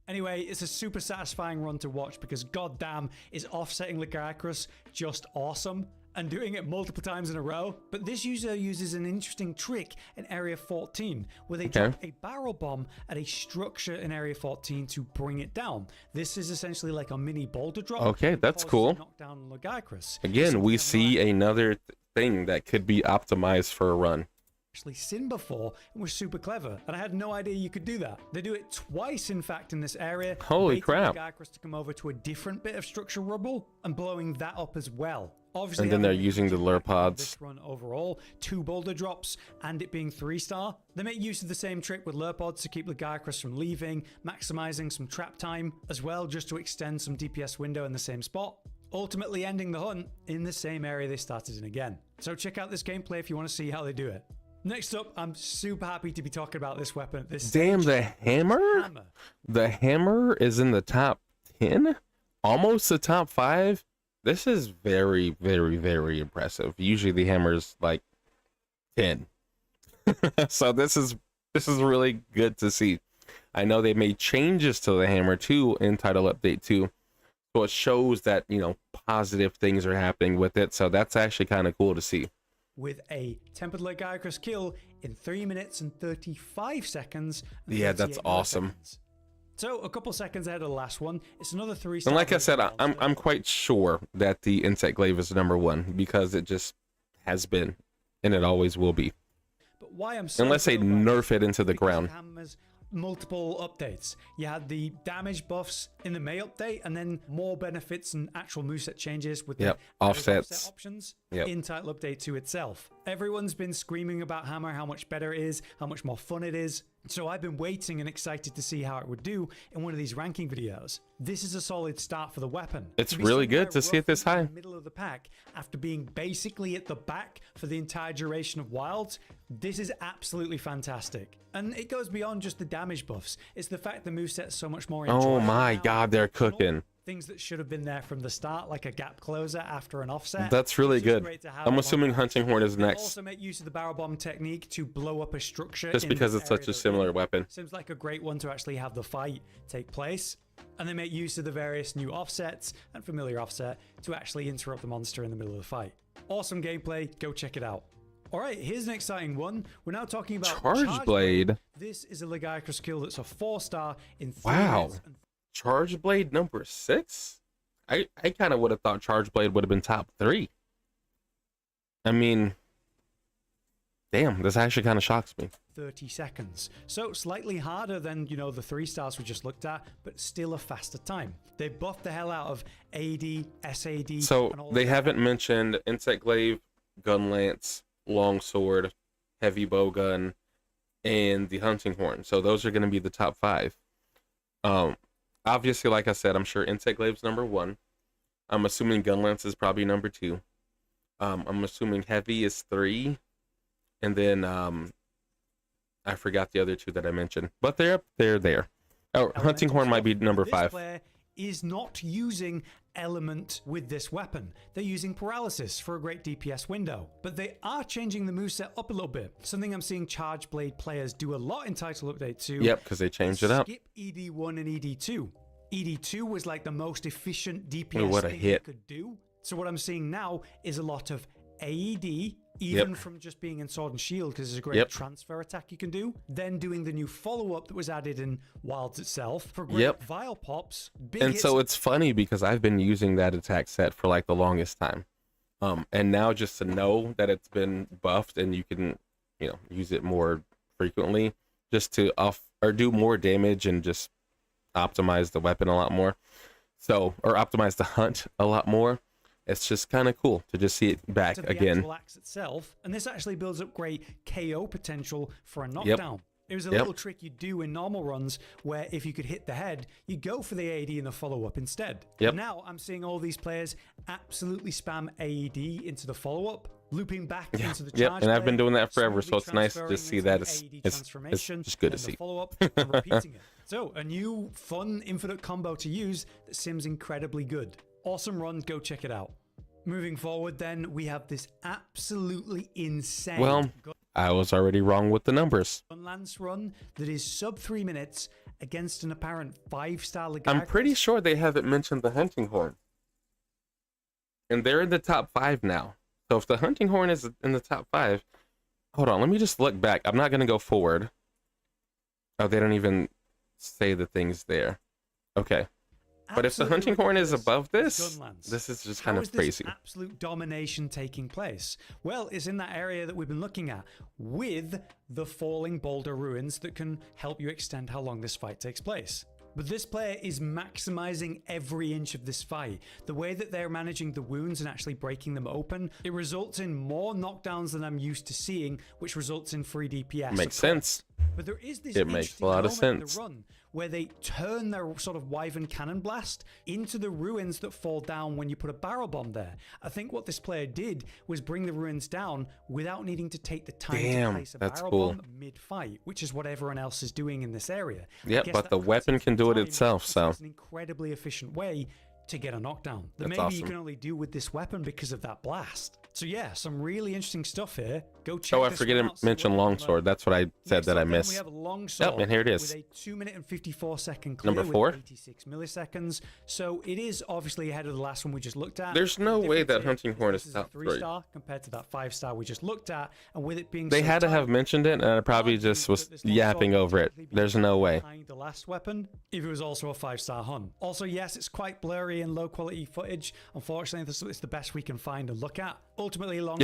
Anyway, it's a super satisfying run to watch because goddamn is offsetting Lagarcrus just awesome and doing it multiple times in a row. But this user uses an interesting trick in Area 14 where they drop a barrel bomb at a structure in Area 14 to bring it down. This is essentially like a mini boulder drop. Okay, that's cool. Knock down Lagarcrus. Again, we see another thing that could be optimized for a run. actually seen before and was super clever, and I had no idea you could do that. They do it twice, in fact, in this area. Holy crap. Gyacrus to come over to a different bit of structural rubble and blowing that up as well. Obviously, And then they're having using the lure pods. this run overall, 2 boulder drops, and it being 3-star. They make use of the same trick with lure pods to keep the Gyacrus from leaving, maximizing some trap time as well, just to extend some DPS window in the same spot, ultimately ending the hunt in the same area they started in again. So check out this gameplay if you want to see how they do it. Next up, I'm super happy to be talking about this weapon at this Damn, stage. the hammer? The hammer is in the top 10? Almost the top 5? This is very, very, very impressive. Usually the hammer's like 10. So this is really good to see. I know they made changes to the hammer too in Title Update 2. So it shows that, you know, positive things are happening with it. So that's actually kind of cool to see. With a Tempered Leg Gyacrus kill in 3 minutes and 35 seconds. and Yeah, that's 38 awesome. milliseconds. So a couple seconds ahead of the last one. It's another 3-star. And like I said, I'm quite sure that the Insect Glaive is #1 because it just has been, and it always will be. But why I'm so Unless they thrilled about nerf it into the because ground. it hammers multiple updates. You had the damage buffs in the May update, and then more benefits and actual moveset changes with the Yep, added offsets. offset options Yep. in Title Update 2 itself. Everyone's been screaming about Hammer, how much better it is, how much more fun it is. So I've been waiting and excited to see how it would do in one of these ranking videos. This is a solid start for the weapon. It's To be really somewhere good to see it this roughly in high. the middle of the pack after being basically at the back for the entire duration of Wilds, this is absolutely fantastic. And it goes beyond just the damage buffs. It's the fact the moveset's so much more Oh enjoyable my now. God, they're cooking. Things that should have been there from the start, like a gap closer after an offset. That's really It's just good. great to have I'm along assuming that. Hunting Horn is They next, also make use of the barrel bomb technique to blow up a structure. just in because this it's such area a that similar they're in. weapon. Seems like a great one to actually have the fight take place. And they make use of the various new offsets and familiar offset to actually interrupt the monster in the middle of the fight. Awesome gameplay, go check it out. Alright, here's an exciting one. We're now talking about Charge Blade. This is a Gyacrus kill that's a 4-star in 3 Wow. minutes and Charge Blade #6? I kind of would have thought Charge Blade would have been top 3. I mean, damn, this actually kind of shocks me. 30 seconds. So slightly harder than, you know, the 3 stars we just looked at, but still a faster time. They buffed the hell out of AD, SAD. and So all they that. haven't mentioned Insect Glaive, Gun Lance, Longsword, Heavy Bowgun, and the Hunting Horn. So those are going to be the top 5. Obviously, like I said, I'm sure Insect Glaive's #1. I'm assuming Gun Lance is probably #2. I'm assuming Heavy is 3. And then I forgot the other 2 that I mentioned. But they're there. Oh, Hunting Horn might be This #5. player is not using Element with this weapon. They're using Paralysis for a great DPS window. But they are changing the moveset up a little bit. Something I'm seeing Charge Blade players do a lot in Title Update 2. Yep, because they changed it up. Skip ED1 and ED2. ED2 was like the most efficient DPS Ooh, what a thing hit. you could do. So what I'm seeing now is a lot of AED, even Yep. from just being in Sword and Shield, because there's a great Yep. transfer attack you can do. Then doing the new follow-up that was added in Wilds itself for great Yep. Vial Pops. Big And hits. so it's funny because I've been using that attack set for like the longest time. And now just to know that it's been buffed and you can, you know, use it more frequently just to do more damage and just optimize the weapon a lot more. So, or optimize the hunt a lot more. It's just kind of cool to just see it back to the again. actual axe itself, and this actually builds up great KO potential for a knockdown. It was a Yep. little trick you do in normal runs where if you could hit the head, you go for the AED in the follow-up instead. Yep. Now I'm seeing all these players absolutely spam AED into the follow-up, looping back Yeah. into the Yep, charge and I've play, been doing that forever, so smoothly it's nice to transferring just see into that the it's AED it's transformation, just good to then the see. follow-up and repeating it. So a new fun infinite combo to use that sims incredibly good. Awesome run, go check it out. Moving forward then, we have this absolutely insane Well, I was already wrong with the numbers. Gun Lance run that is sub 3 minutes against an apparent 5-star Gyacrus. I'm pretty sure they haven't mentioned the Hunting Horn. And they're in the top 5 now. So if the Hunting Horn is in the top 5, hold on, let me just look back. I'm not going to go forward. Oh, they don't even say the things there. Okay. But if the Absolutely hunting horn is ridiculous above this, Gunlands. this is just How kind is of this crazy. absolute domination taking place? Well, it's in that area that we've been looking at with the falling boulder ruins that can help you extend how long this fight takes place. But this player is maximizing every inch of this fight. The way that they're managing the wounds and actually breaking them open, it results in more knockdowns than I'm used to seeing, which results in free DPS. Makes sense. But there is this It makes interesting a lot of moment in sense. the run where they turn their sort of Wyvern cannon blast into the ruins that fall down when you put a barrel bomb there. I think what this player did was bring the ruins down without needing to take the time Damn, to place a that's barrel cool. bomb mid-fight, which is what everyone else is doing in this area. I Yep, guess but that the cuts weapon into can do it time, itself, so it's an incredibly efficient way to get a knockdown that That's maybe you awesome. can only do with this weapon because of that blast. So yeah, some really interesting stuff here. Go check Oh, I this forget one to out, see mention what longsword. That's what I said Next that I up then, missed. We have longsword. Yep, and here it is. With a 2-minute and 54-second clear Number 4. with 86 milliseconds. So it is obviously ahead of the last one we just looked at. There's no The way difference that here hunting horn this is a top 3. 3-star compared to that 5-star we just looked at, and with it being They so had to have tight, mentioned it, and I probably just was yapping over it. There's no way. Behind the last weapon, if it was also a 5-star hunt. Also, yes, it's quite blurry and low quality footage. Unfortunately, this is the best we can find and look at. Ultimately, longsword.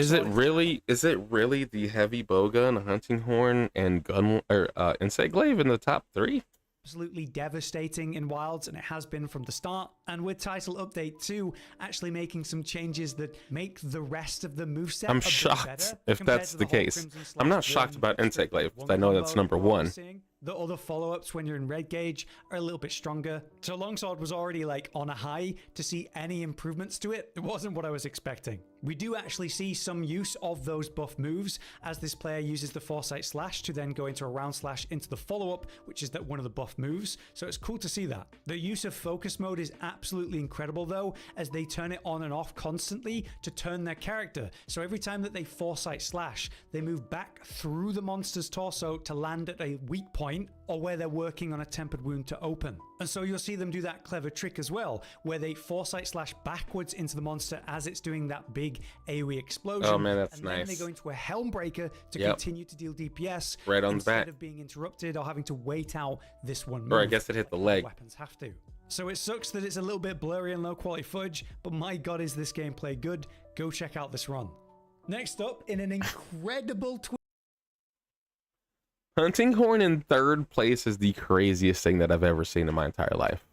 Is it really the heavy bowgun, hunting horn, and gun or insect glaive in the top 3? Absolutely devastating in wilds, and it has been from the start. And with title update 2 actually making some changes that make the rest of the moveset I'm a bit shocked better if compared that's to the Hawk case. Crimson I'm not Slash shocked 1 about insect straight glaive, 'cause one I know combo that's number that we're all 1. seeing. The other follow-ups when you're in red gauge are a little bit stronger. So longsword was already like on a high. To see any improvements to it, it wasn't what I was expecting. We do actually see some use of those buff moves as this player uses the foresight slash to then go into a round slash into the follow-up, which is that one of the buff moves. So it's cool to see that. The use of focus mode is absolutely incredible though, as they turn it on and off constantly to turn their character. So every time that they foresight slash, they move back through the monster's torso to land at a weak point or where they're working on a tempered wound to open. And so you'll see them do that clever trick as well, where they foresight slash backwards into the monster as it's doing that big AoE explosion. Oh man, that's and then nice. they go into a helm breaker to Yep. continue to deal DPS Right on the instead back. of being interrupted or having to wait out this one move. Or I guess it hit the like leg. Weapons have to. So it sucks that it's a little bit blurry and low quality footage, but my god is this gameplay good. Go check out this run. Next up, in an incredible twist. Hunting horn in 3rd place is the craziest thing that I've ever seen in my entire life.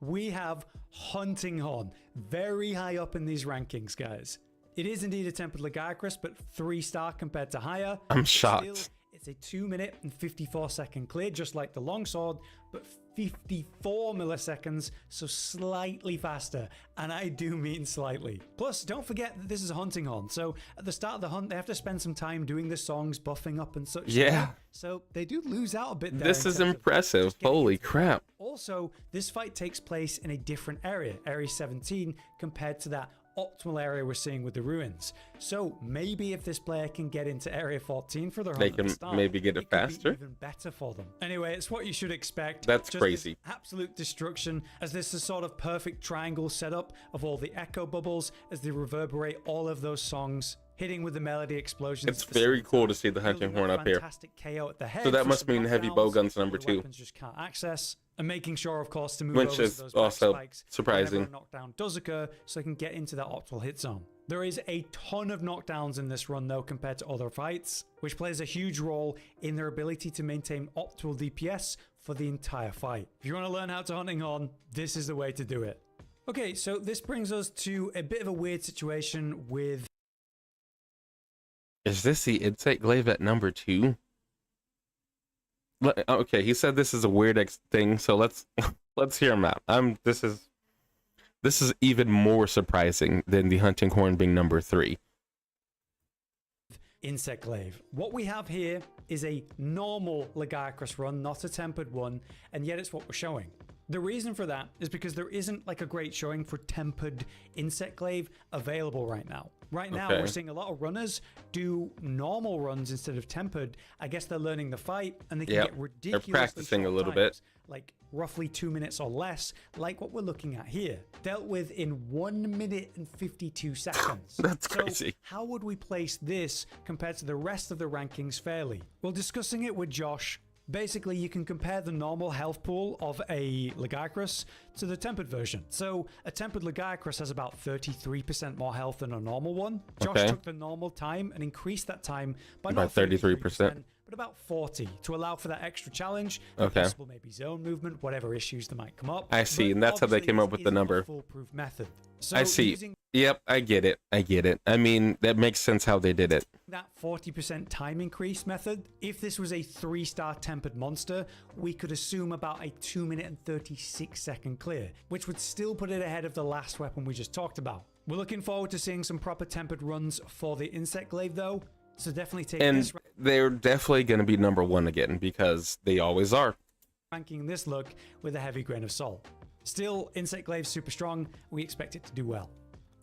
We have hunting horn very high up in these rankings, guys. It is indeed a tempered Legaicrus, but 3-star compared to higher. I'm But shocked. still, it's a 2-minute and 54-second clear, just like the longsword, but 54 milliseconds, so slightly faster. And I do mean slightly. Plus, don't forget that this is a hunting horn. So at the start of the hunt, they have to spend some time doing the songs, buffing up and such. Yeah. So they do lose out a bit there. This in is terms of impressive. just getting Holy into it. crap. Also, this fight takes place in a different area, Area 17, compared to that optimal area we're seeing with the ruins. So maybe if this player can get into Area 14 for their hunt They at the can start, maybe get it could be faster. even better for them. Anyway, it's what you should expect. That's Just crazy. this absolute destruction, as this is sort of perfect triangle setup of all the echo bubbles as they reverberate all of those songs, hitting with the melody explosions. It's at the very same cool time, to see the hunting building horn up here. fantastic KO at the head So that for must some mean heavy knockdowns bowgun's that number the 2. weapons just can't access, and making sure, of course, to move Which over is to those also back spikes surprising. whenever a knockdown does occur, so they can get into that optimal hit zone. There is a ton of knockdowns in this run though compared to other fights, which plays a huge role in their ability to maintain optimal DPS for the entire fight. If you want to learn how to hunting horn, this is the way to do it. Okay, so this brings us to a bit of a weird situation with... Is this the insect glaive at number 2? Okay, he said this is a weird thing, so let's hear him out. This is even more surprising than the hunting horn being number 3. Insect glaive. What we have here is a normal Legaicrus run, not a tempered one, and yet it's what we're showing. The reason for that is because there isn't like a great showing for tempered insect glaive available right now. Right now, Okay. we're seeing a lot of runners do normal runs instead of tempered. I guess they're learning the fight, and they can Yep. get ridiculously practicing a short little bit. times, like roughly 2 minutes or less, like what we're looking at here, dealt with in 1 minute and 52 seconds. That's So crazy. how would we place this compared to the rest of the rankings fairly? Well, discussing it with Josh, Basically, you can compare the normal health pool of a Lagiacrus to the tempered version. So a tempered Lagiacrus has about 33% more health than a normal one. Josh took the normal time and increased that time by not 33%, but about 40 to allow for that extra challenge. Possible maybe zone movement, whatever issues that might come up. I see, and that's how they came up with the number. Foolproof method. So I see. Yep, I get it. I get it. I mean, that makes sense how they did it. That 40% time increase method, if this was a 3-star tempered monster, we could assume about a 2 minute and 36 second clear, which would still put it ahead of the last weapon we just talked about. We're looking forward to seeing some proper tempered runs for the insect glaive though, so definitely take and this. They're definitely going to be number 1 again, because they always are. Ranking this look with a heavy grain of salt. Still, insect glaive super strong, we expect it to do well.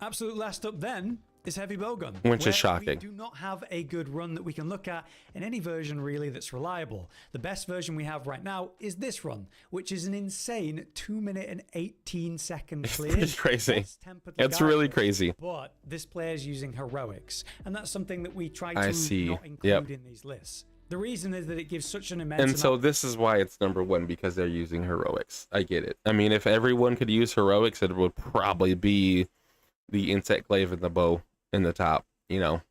Absolute last up then is heavy bowgun, which is shocking. We do not have a good run that we can look at in any version really that's reliable. The best version we have right now is this run, which is an insane 2 minute and 18 second clear. It's crazy. It's really crazy. But this player is using heroics, and that's something that we try to not include in these lists. The reason is that it gives such an immense and so this is why it's number 1, because they're using heroics. I get it. I mean, if everyone could use heroics, it would probably be the insect glaive and the bow in the top. You know,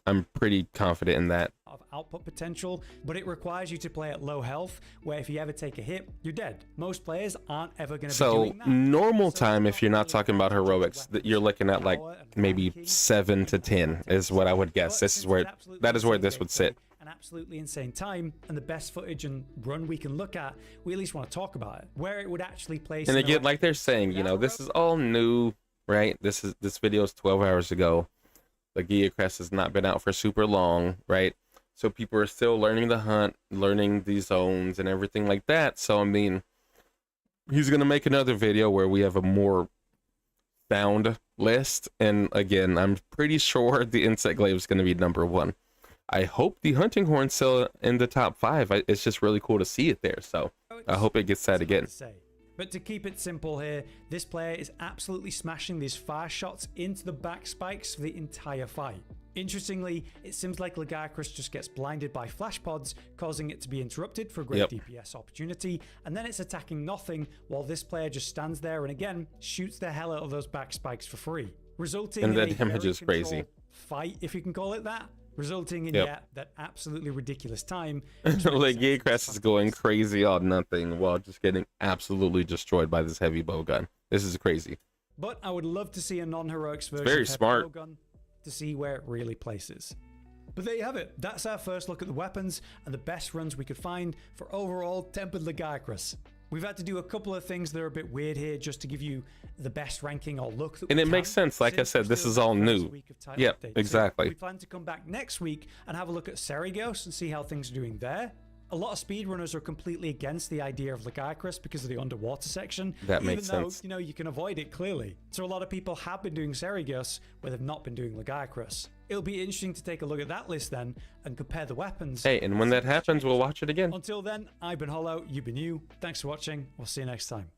I'm pretty confident in that. Of output potential, but it requires you to play at low health, where if you ever take a hit, you're dead. Most players aren't ever going to be doing that. Normal time, if you're not talking about heroics, that you're looking at like maybe 7 to 10 is what I would guess. That is where this would sit. An absolutely insane time, and the best footage and run we can look at, we at least want to talk about it, where it would actually place. And again, like they're saying, you know, this is all new, right? This video is 12 hours ago. The Lagiacrus has not been out for super long, right? So people are still learning the hunt, learning the zones and everything like that. So I mean, he's gonna make another video where we have a more sound list, and again, I'm pretty sure the insect glaive is gonna be number 1. I hope the hunting horn's still in the top 5. It's just really cool to see it there, so I hope it gets that again. But to keep it simple here, this player is absolutely smashing these fast shots into the back spikes for the entire fight. Interestingly, it seems like Lagiacrus just gets blinded by flash pods, causing it to be interrupted for a great DPS opportunity, and then it's attacking nothing while this player just stands there and again shoots the hell out of those back spikes for free, resulting in a damage is crazy fight, if you can call it that, resulting in that absolutely ridiculous time. Lagiacrus is going crazy on nothing while just getting absolutely destroyed by this heavy bowgun. This is crazy. But I would love to see a non-heroics version very of smart bowgun to see where it really places. But there you have it. That's our first look at the weapons and the best runs we could find for overall tempered Lagiacrus. We've had to do a couple of things that are a bit weird here just to give you the best ranking or look that and it makes sense. Like I said, this is all new. Yep, exactly. So we plan to come back next week and have a look at Serigos and see how things are doing there. A lot of speedrunners are completely against the idea of Lagiacrus because of the underwater section. That makes sense. You know, you can avoid it clearly. So a lot of people have been doing Serigos where they've not been doing Lagiacrus. It'll be interesting to take a look at that list then and compare the weapons. Hey, and when that happens, we'll watch it again. Until then, I've been Hollow, you've been you. Thanks for watching. We'll see you next time.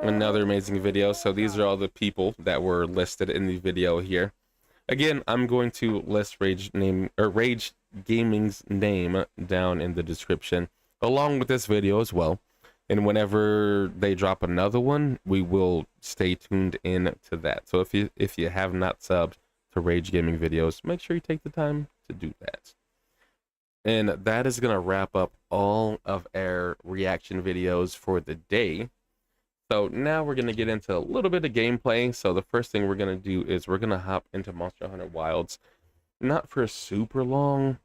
Another amazing video. So these are all the people that were listed in the video here. Again, I'm going to list Rage Gaming's name down in the description along with this video as well, and whenever they drop another one, we will stay tuned in to that. So if you have not subbed to Rage Gaming videos, make sure you take the time to do that. And that is gonna wrap up all of our reaction videos for the day. So now we're going to get into a little bit of gameplay. So the first thing we're going to do is we're going to hop into Monster Hunter Wilds. Not for super long.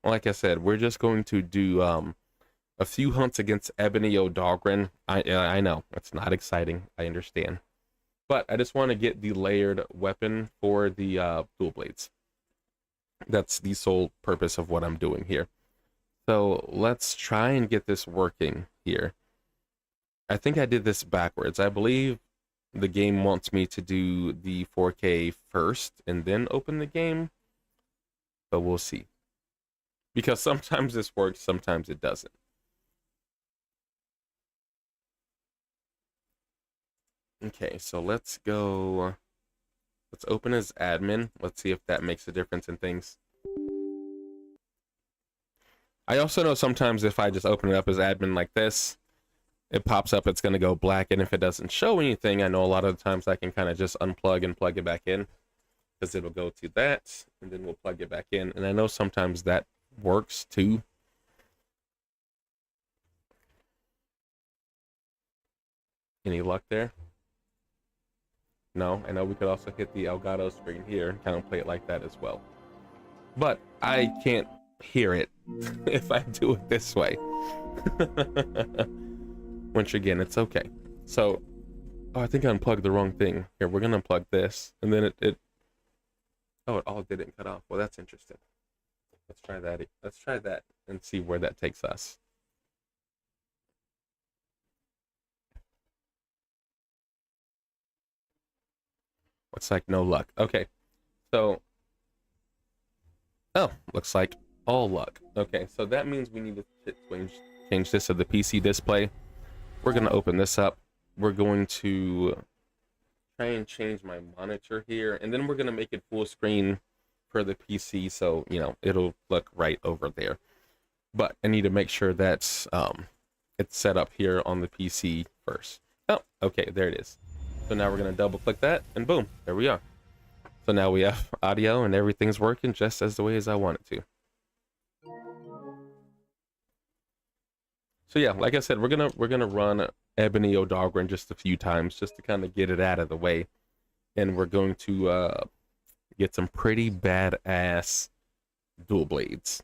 Like I said, we're just going to do a few hunts against Ebony O'Dogren. I know, it's not exciting. I understand. But I just want to get the layered weapon for the dual blades. That's the sole purpose of what I'm doing here. So let's try and get this working here. I think I did this backwards. I believe the game wants me to do the 4K first and then open the game, but we'll see. Because sometimes this works, sometimes it doesn't. Okay, so let's go. Let's open as admin. Let's see if that makes a difference in things. I also know sometimes if I just open it up as admin like this, it pops up, it's going to go black. And if it doesn't show anything, I know a lot of the times I can kind of just unplug and plug it back in, because it'll go to that and then we'll plug it back in. And I know sometimes that works too. Any luck there? No, I know we could also hit the Elgato screen here and kind of play it like that as well. But I can't hear it if I do it this way. Which again, it's okay. So, oh, I think I unplugged the wrong thing. Here, we're gonna unplug this, and then it oh, it all didn't cut off. Well, that's interesting. Let's try that. Let's try that and see where that takes us. Looks like no luck. Okay, so oh, looks like all luck. Okay, so that means we need to change this to the PC display. We're gonna open this up. We're going to try and change my monitor here, and then we're gonna make it full screen for the PC, so you know it'll look right over there. But I need to make sure that's it's set up here on the PC first. Oh, okay, there it is. So now we're gonna double click that, and boom, there we are. So now we have audio and everything's working just as the way as I want it to. So yeah, like I said, we're gonna run Ebony Odogren just a few times just to kind of get it out of the way, and we're going to get some pretty badass dual blades.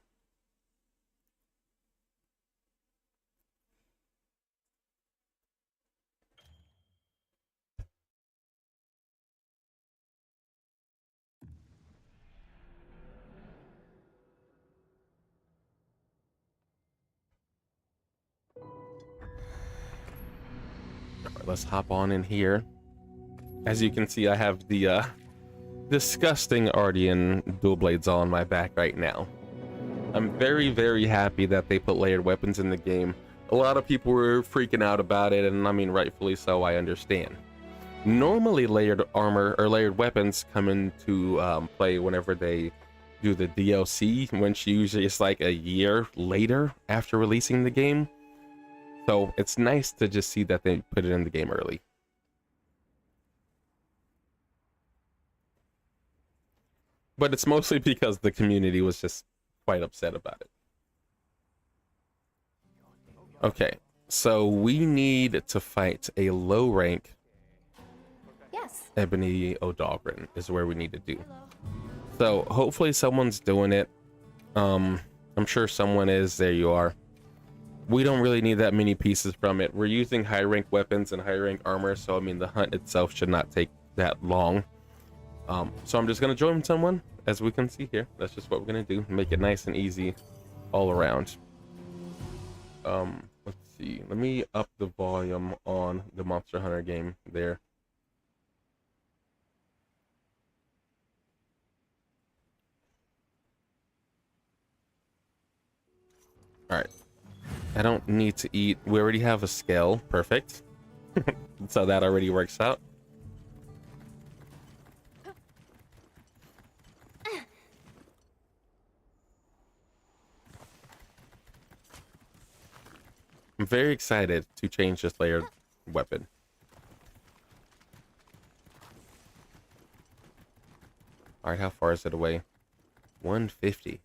Let's hop on in here. As you can see, I have the disgusting Ardian dual blades on my back right now. I'm very, very happy that they put layered weapons in the game. A lot of people were freaking out about it, and I mean, rightfully so, I understand. Normally, layered armor or layered weapons come into play whenever they do the DLC, which usually is like a year later after releasing the game. So it's nice to just see that they put it in the game early. But it's mostly because the community was just quite upset about it. Okay, so we need to fight a low rank Ebony Odogren is where we need to do. So hopefully someone's doing it. I'm sure someone is. There you are. We don't really need that many pieces from it. We're using high rank weapons and high rank armor, so I mean the hunt itself should not take that long. So I'm just gonna join someone, as we can see here. That's just what we're gonna do. Make it nice and easy all around. Let's see. Let me up the volume on the Monster Hunter game there. All right. I don't need to eat. We already have a scale. Perfect. So that already works out. I'm very excited to change this layered weapon. All right, how far is it away? 150.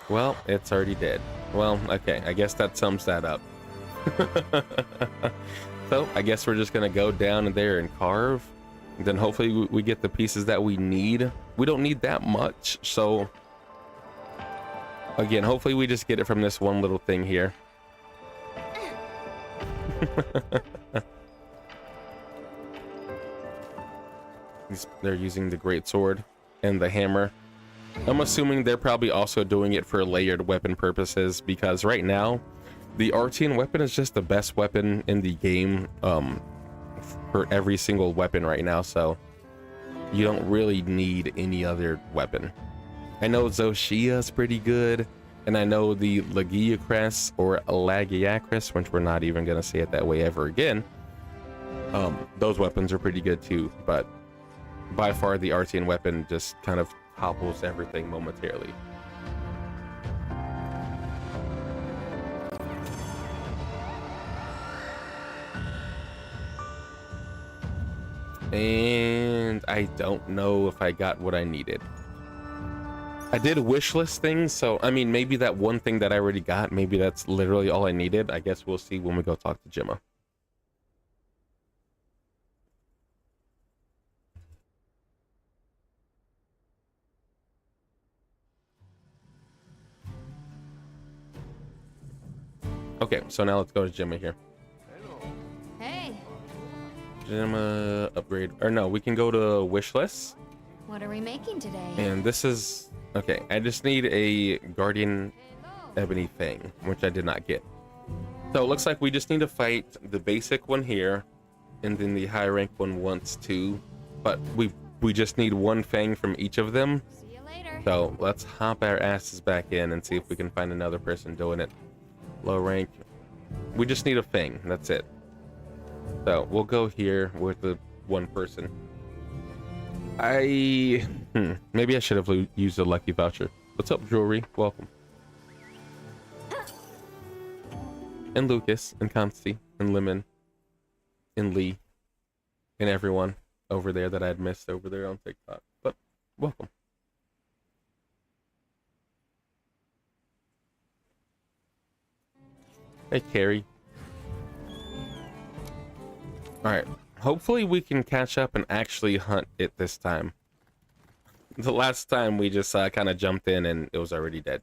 Well, it's already dead. Well, okay, I guess that sums that up. So, I guess we're just gonna go down in there and carve. And then hopefully we get the pieces that we need. We don't need that much, so... Again, hopefully we just get it from this one little thing here. They're using the great sword and the hammer. I'm assuming they're probably also doing it for layered weapon purposes, because right now the Artian weapon is just the best weapon in the game for every single weapon right now, so you don't really need any other weapon. I know Zoshia is pretty good, and I know the Lagiacress or Lagiacress, which we're not even gonna say it that way ever again. Those weapons are pretty good too, but by far the Artian weapon just kind of topples everything momentarily. And I don't know if I got what I needed. I did wish list things, so I mean, maybe that one thing that I already got, maybe that's literally all I needed. I guess we'll see when we go talk to Gemma. Okay, so now let's go to Gemma here. Hey, Gemma upgrade, or no, we can go to wish list. what are we making today? And this is, okay, I just need a Guardian Ebony Fang, which I did not get. So it looks like we just need to fight the basic one here, and then the high rank one wants to, but we just need one Fang from each of them. See you later. So let's hop our asses back in and see if we can find another person doing it. Low rank. We just need a Fang, that's it. So we'll go here with the one person. Maybe I should have used a lucky voucher. What's up, Jewelry? Welcome. And Lucas, and Consti, and Lemon, and Lee, and everyone over there that I had missed over there on TikTok. But welcome. Hey, Carrie. Alright, hopefully we can catch up and actually hunt it this time. The last time we just kind of jumped in and it was already dead.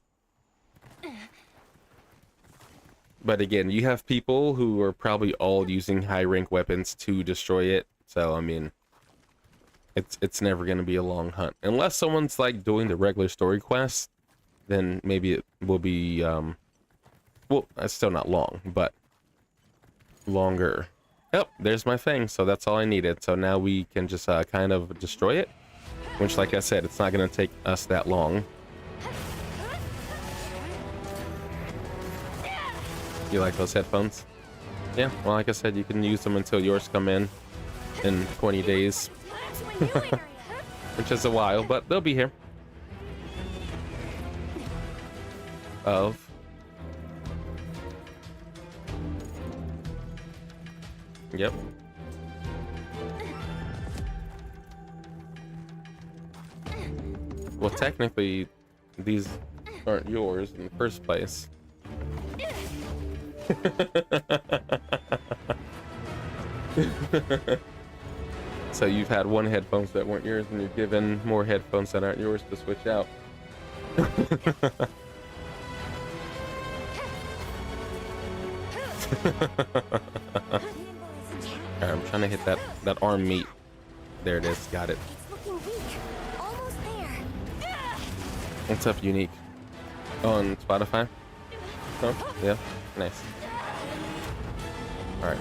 But again, you have people who are probably all using high rank weapons to destroy it. So, I mean, it's never going to be a long hunt. Unless someone's like doing the regular story quest, then maybe it will be, well, it's still not long, but longer. Yep, there's my Fang, so that's all I needed. So now we can just kind of destroy it, which, like I said, it's not going to take us that long. You like those headphones? Yeah, well, like I said, you can use them until yours come in 20 days, which is a while, but they'll be here. Yep. Well, technically, these aren't yours in the first place. So you've had one headphones that weren't yours, and you're given more headphones that aren't yours to switch out. I'm trying to hit that arm meat. There it is. Got it. It's looking weak. Almost there. What's up, Unique? On Spotify? Oh, yeah. Nice. Alright.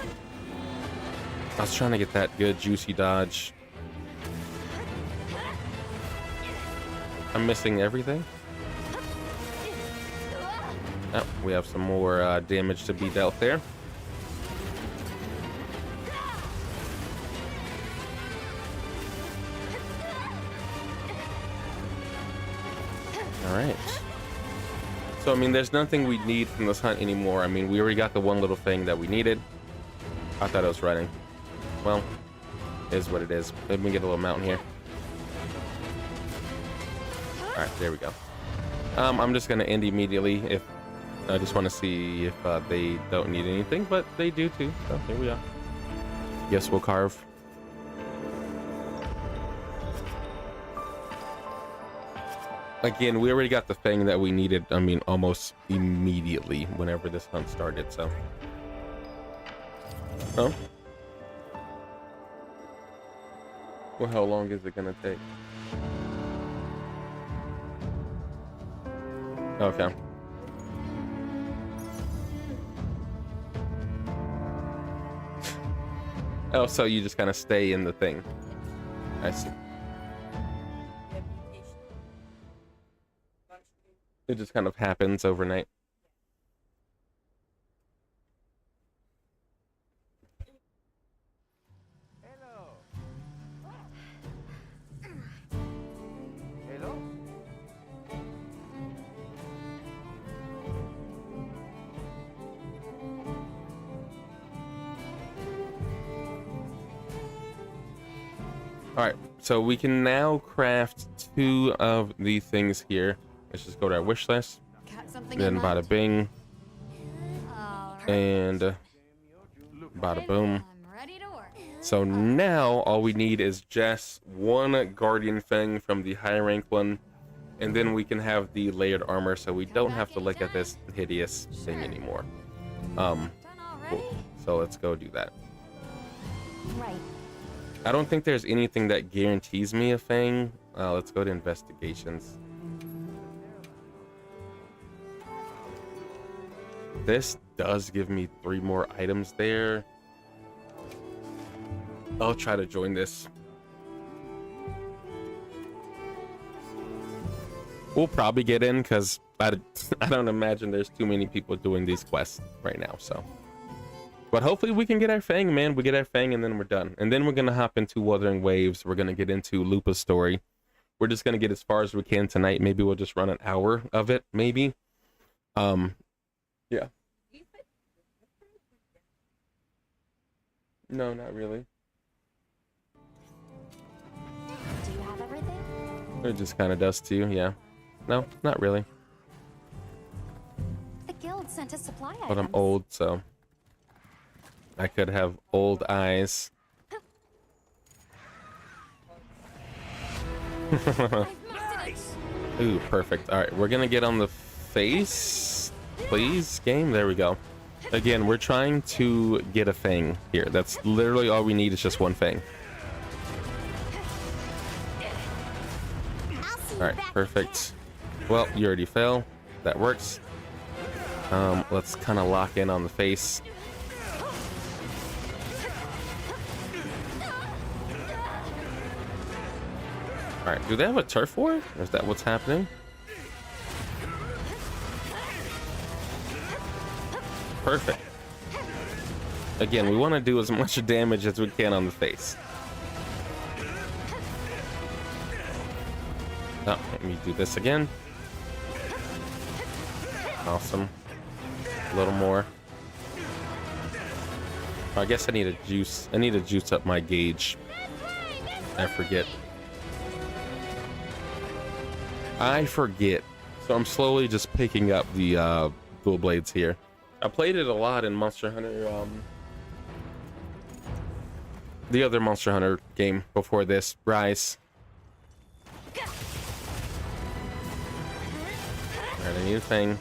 I was trying to get that good juicy dodge. I'm missing everything. Oh, we have some more damage to be dealt there. Alright. So, I mean, there's nothing we need from this hunt anymore. I mean, we already got the one little thing that we needed. I thought I was running. Well, it is what it is. Let me get a little mountain here. Alright, there we go. I'm just going to end immediately. If I just want to see if they don't need anything, but they do too. So, here we are. Yes, we'll carve. Again, we already got the thing that we needed, I mean, almost immediately whenever this hunt started, so. Oh? Well, how long is it gonna take? Okay. Oh, so you just kind of stay in the thing. I see. It just kind of happens overnight. Hello. Hello. All right, so we can now craft 2 of the things here. Let's just go to our wish list. Got something Then in mind? bada bing All right. and bada boom. I'm ready to work. So now all we need is just 1 guardian thing from the high rank one, and then we can have the layered armor, so we don't have to look at this hideous thing anymore. Done Cool. already? So let's go do that. Right. I don't think there's anything that guarantees me a thing. Let's go to investigations. This does give me 3 more items there. I'll try to join this. We'll probably get in because I don't imagine there's too many people doing these quests right now. So, but hopefully we can get our Fang, man. We get our Fang and then we're done. And then we're going to hop into Wuthering Waves. We're going to get into Lupa's story. We're just going to get as far as we can tonight. Maybe we'll just run an hour of it, maybe. Yeah. No, not really. Do you have everything? It just kind of does too, yeah. No, not really. The guild sent a supply But I'm old, so I could have old eyes. Ooh, perfect. All right, we're gonna get on the face, please, game. There we go. Again, we're trying to get a Fang here. That's literally all we need is just 1 Fang. All right, perfect. Well, you already fell. That works. Let's kind of lock in on the face. All right, do they have a turf war? Or is that what's happening? Perfect. Again, we want to do as much damage as we can on the face. Oh, let me do this again. Awesome. A little more. Oh, I guess I need a juice. I need to juice up my gauge. I forget. So I'm slowly just picking up the dual blades here. I played it a lot in Monster Hunter. The other Monster Hunter game before this, Rise. Alright, I need a thing.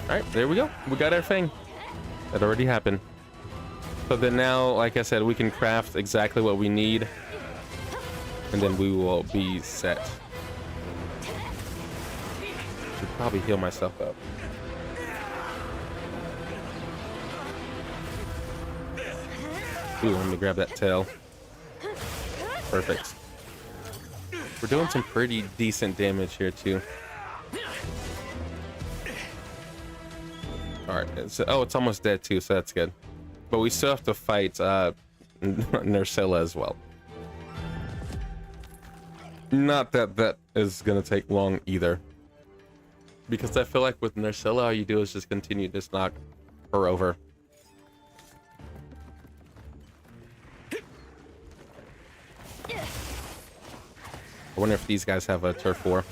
All right, there we go. We got our thing. That already happened. So then now, like I said, we can craft exactly what we need. And then we will be set. Should probably heal myself up. Ooh, let me grab that tail. Perfect. We're doing some pretty decent damage here too. All right, so, oh, it's almost dead too, so that's good. But we still have to fight Nersilla as well. Not that that is gonna take long either, because I feel like with Nersilla, all you do is just continue to knock her over. I wonder if these guys have a turf war.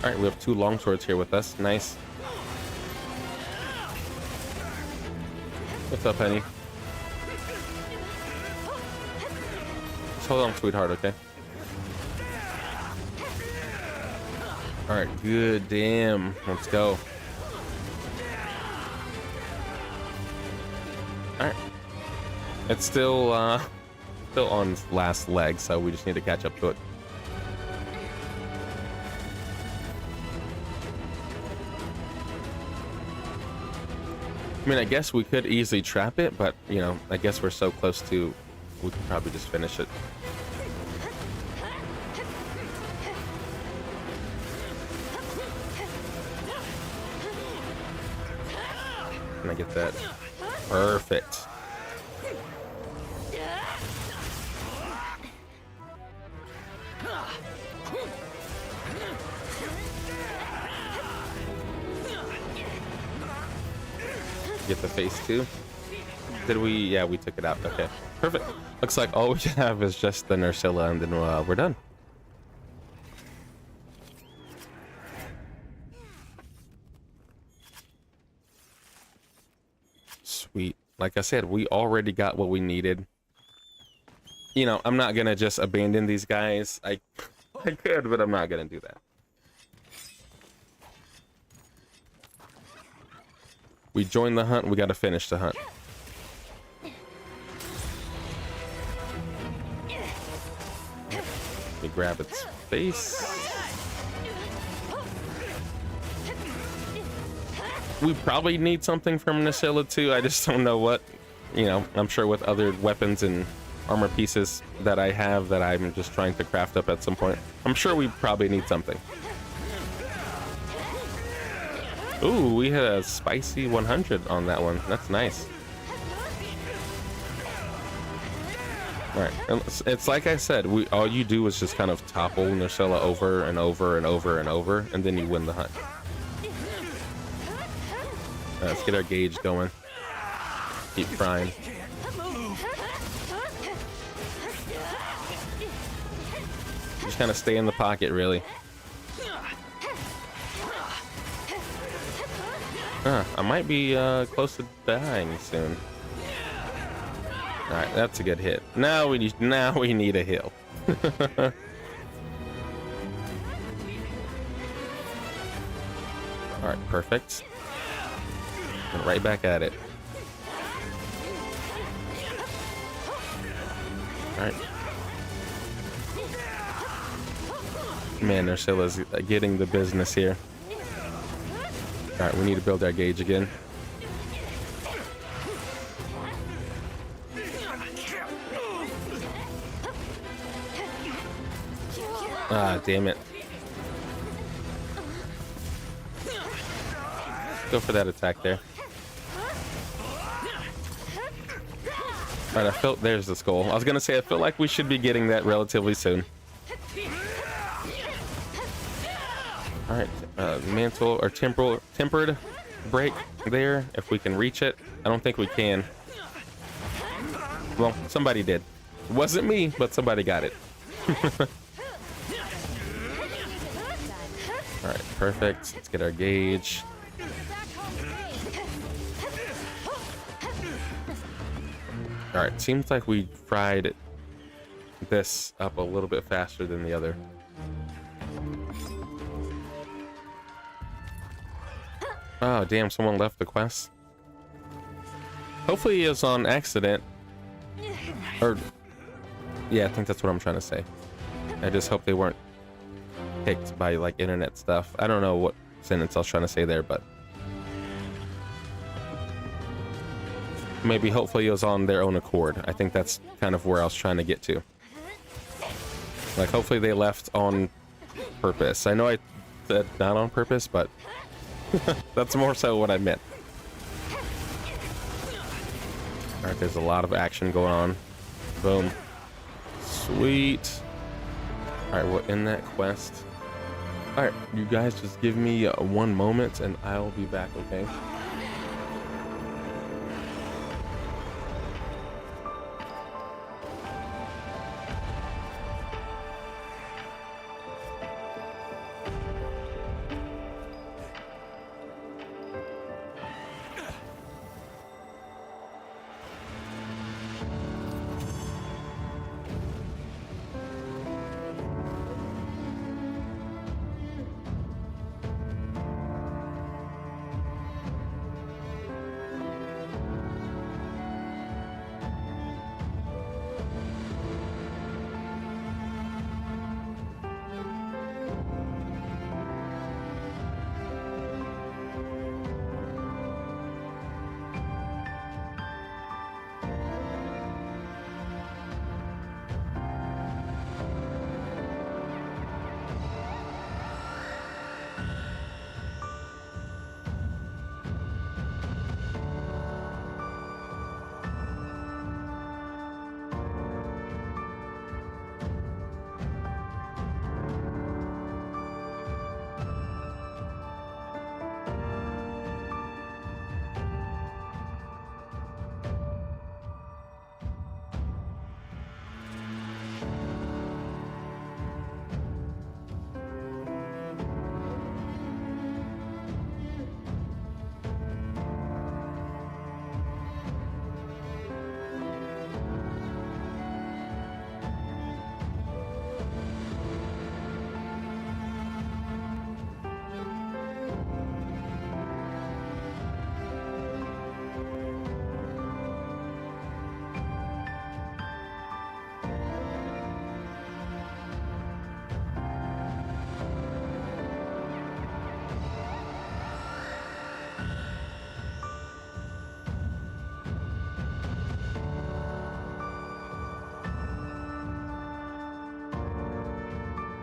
All right, we have 2 longswords here with us. Nice. What's up, honey? hold on, sweetheart, okay? All right, good, damn. Let's go. All right. It's still on last leg, so we just need to catch up to it. I mean, I guess we could easily trap it, but, you know, I guess we're so close to, we could probably just finish it. Can I get that? Perfect. Get the face too. Did we? Yeah, we took it out. Okay, perfect. Looks like all we have is just the Nursilla, and then we're done. Sweet. Like I said, we already got what we needed. You know, I'm not gonna just abandon these guys. I could, but I'm not gonna do that. We joined the hunt, we gotta finish the hunt. We grab its face. We probably need something from Nursilla too. I just don't know what. You know, I'm sure with other weapons and armor pieces that I have that I'm just trying to craft up at some point. I'm sure we probably need something. Ooh, we had a spicy 100 on that one. That's nice. All right, it's like I said, all you do is just kind of topple Nursilla over and over and over and over, and then you win the hunt. Let's get our gauge going. Keep frying. Just kind of stay in the pocket, really. I might be close to dying soon. All right, that's a good hit. Now we need a heal. All right, perfect. And right back at it. All right. Man, Nursilla's getting the business here. All right, we need to build our gauge again. Ah, damn it. Go for that attack there. All right, I felt there's the skull. I was gonna say I feel like we should be getting that relatively soon. All right, mantle or tempered break there, if we can reach it. I don't think we can. Well, somebody did. It wasn't me, but somebody got it. All right, perfect. Let's get our gauge. All right, seems like we fried this up a little bit faster than the other. Oh, damn, someone left the quest. Hopefully it was on accident. Or, yeah, I think that's what I'm trying to say. I just hope they weren't picked by, like, internet stuff. I don't know what sentence I was trying to say there, but maybe hopefully it was on their own accord. I think that's kind of where I was trying to get to. Like, hopefully they left on purpose. I know I said not on purpose, but that's more so what I meant. All right, there's a lot of action going on. Boom. Sweet. All right, we're in that quest. All right, you guys just give me one moment and I'll be back, okay?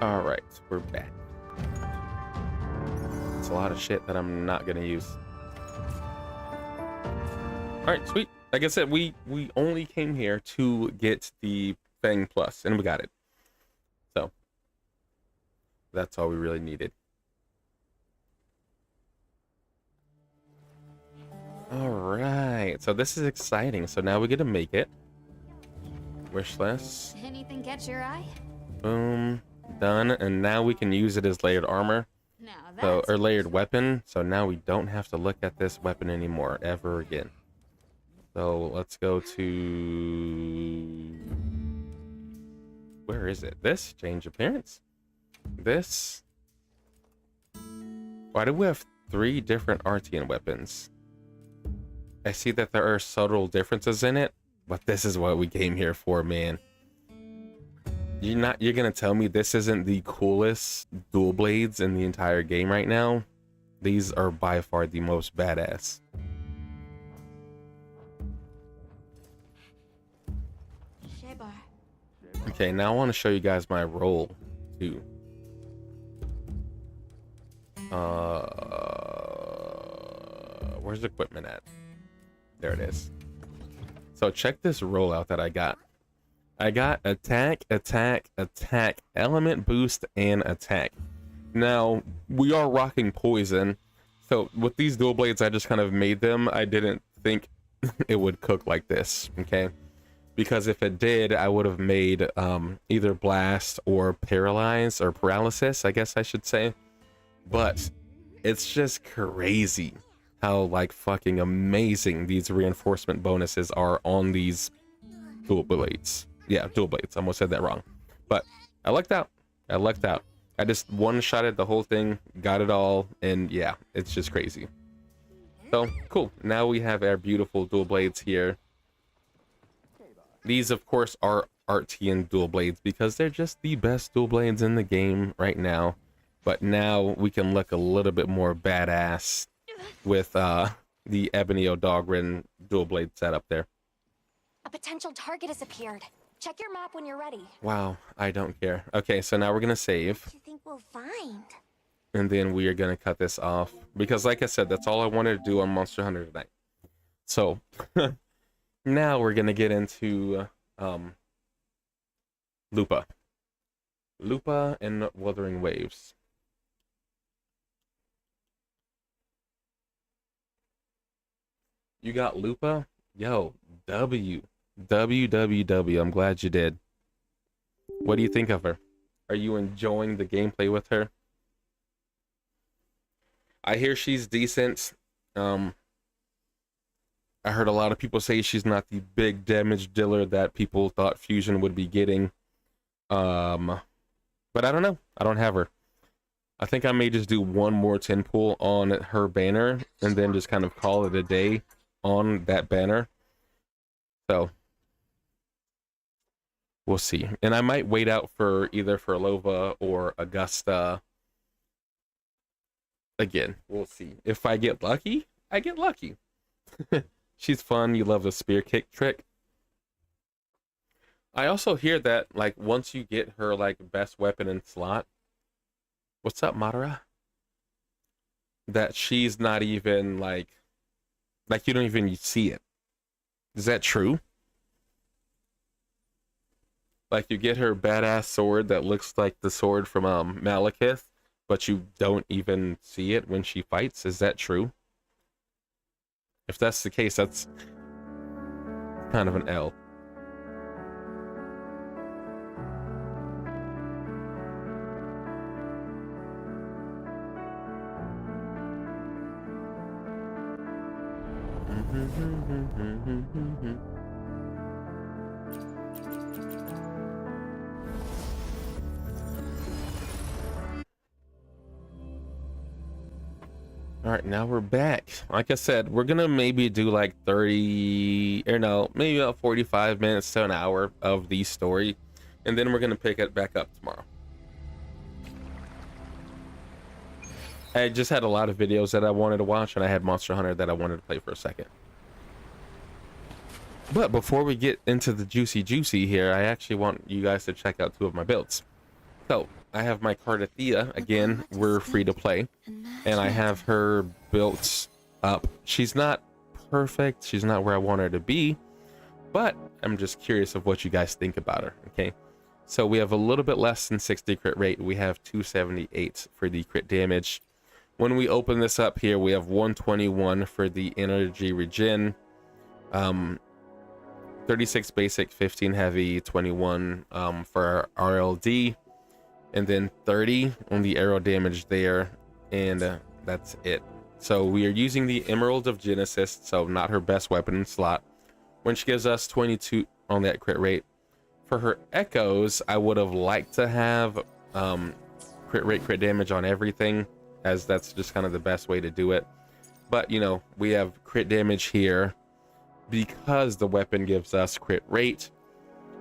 All right, we're back. It's a lot of shit that I'm not gonna use. All right, sweet. Like I said, we only came here to get the Fang Plus, and we got it. So that's all we really needed. All right, so this is exciting. So now we get to make it. Wish list. Anything catch your eye? Boom, done. And now we can use it as layered armor. Now So, that's or layered weapon. So now we don't have to look at this weapon anymore, ever again. So let's go to, where is it? This, change appearance. This. Why do we have 3 different Artian weapons? I see that there are subtle differences in it, but this is what we came here for, man. You're gonna tell me this isn't the coolest dual blades in the entire game right now? These are by far the most badass. Shebar. Okay, now I want to show you guys my roll too. Where's the equipment at? There it is. So check this rollout that I got. I got attack, attack, attack, element boost, and attack. Now, we are rocking poison. So with these dual blades, I just kind of made them. I didn't think it would cook like this, okay? Because if it did, I would have made either blast or paralysis, I guess I should say. But it's just crazy how like fucking amazing these reinforcement bonuses are on these dual blades. Yeah, dual blades. I almost said that wrong. But I lucked out. I lucked out. I just one-shotted the whole thing, got it all, and yeah, it's just crazy. So, cool. Now we have our beautiful dual blades here. These, of course, are Artian dual blades because they're just the best dual blades in the game right now. But now we can look a little bit more badass with the Ebony O'Dogrin dual blade setup there. A potential target has appeared. Check your map when you're ready. Wow, I don't care. Okay, so now we're gonna save. What do you think we'll find? And then we are gonna cut this off because, like I said, that's all I wanted to do on Monster Hunter tonight. So now we're gonna get into Lupa and Wuthering Waves. You got Lupa? Yo, W. I'm glad you did. What do you think of her? Are you enjoying the gameplay with her? I hear she's decent. I heard a lot of people say she's not the big damage dealer that people thought Fusion would be getting. But I don't know. I don't have her. I think I may just do one more 10 pull on her banner and then just kind of call it a day on that banner. So we'll see. And I might wait out for either for Lova or Augusta. Again, we'll see. If I get lucky, I get lucky. She's fun. You love the spear kick trick. I also hear that like once you get her like best weapon in slot, what's up, Madara? That she's not even like you don't even see it. Is that true? Like you get her badass sword that looks like the sword from Malekith, but you don't even see it when she fights. Is that true? If that's the case, that's kind of an L. All right, now we're back. Like I said, we're gonna maybe do like 30 or no, maybe about 45 minutes to an hour of the story, and then we're gonna pick it back up tomorrow. I just had a lot of videos that I wanted to watch, and I had Monster Hunter that I wanted to play for a second. But before we get into the juicy here, I actually want you guys to check out 2 of my builds. So I have my Cardathea. Again, we're free to play. And I have her built up. She's not perfect. She's not where I want her to be. But I'm just curious of what you guys think about her, okay? So we have a little bit less than 60 crit rate. We have 278 for the crit damage. When we open this up here, we have 121 for the energy regen. 36 basic, 15 heavy, 21 for our RLD. And then 30 on the arrow damage there. And that's it. So we are using the Emerald of Genesis, so not her best weapon in slot. When she gives us 22 on that crit rate. For her echoes, I would have liked to have crit rate, crit damage on everything, as that's just kind of the best way to do it. But you know, we have crit damage here because the weapon gives us crit rate,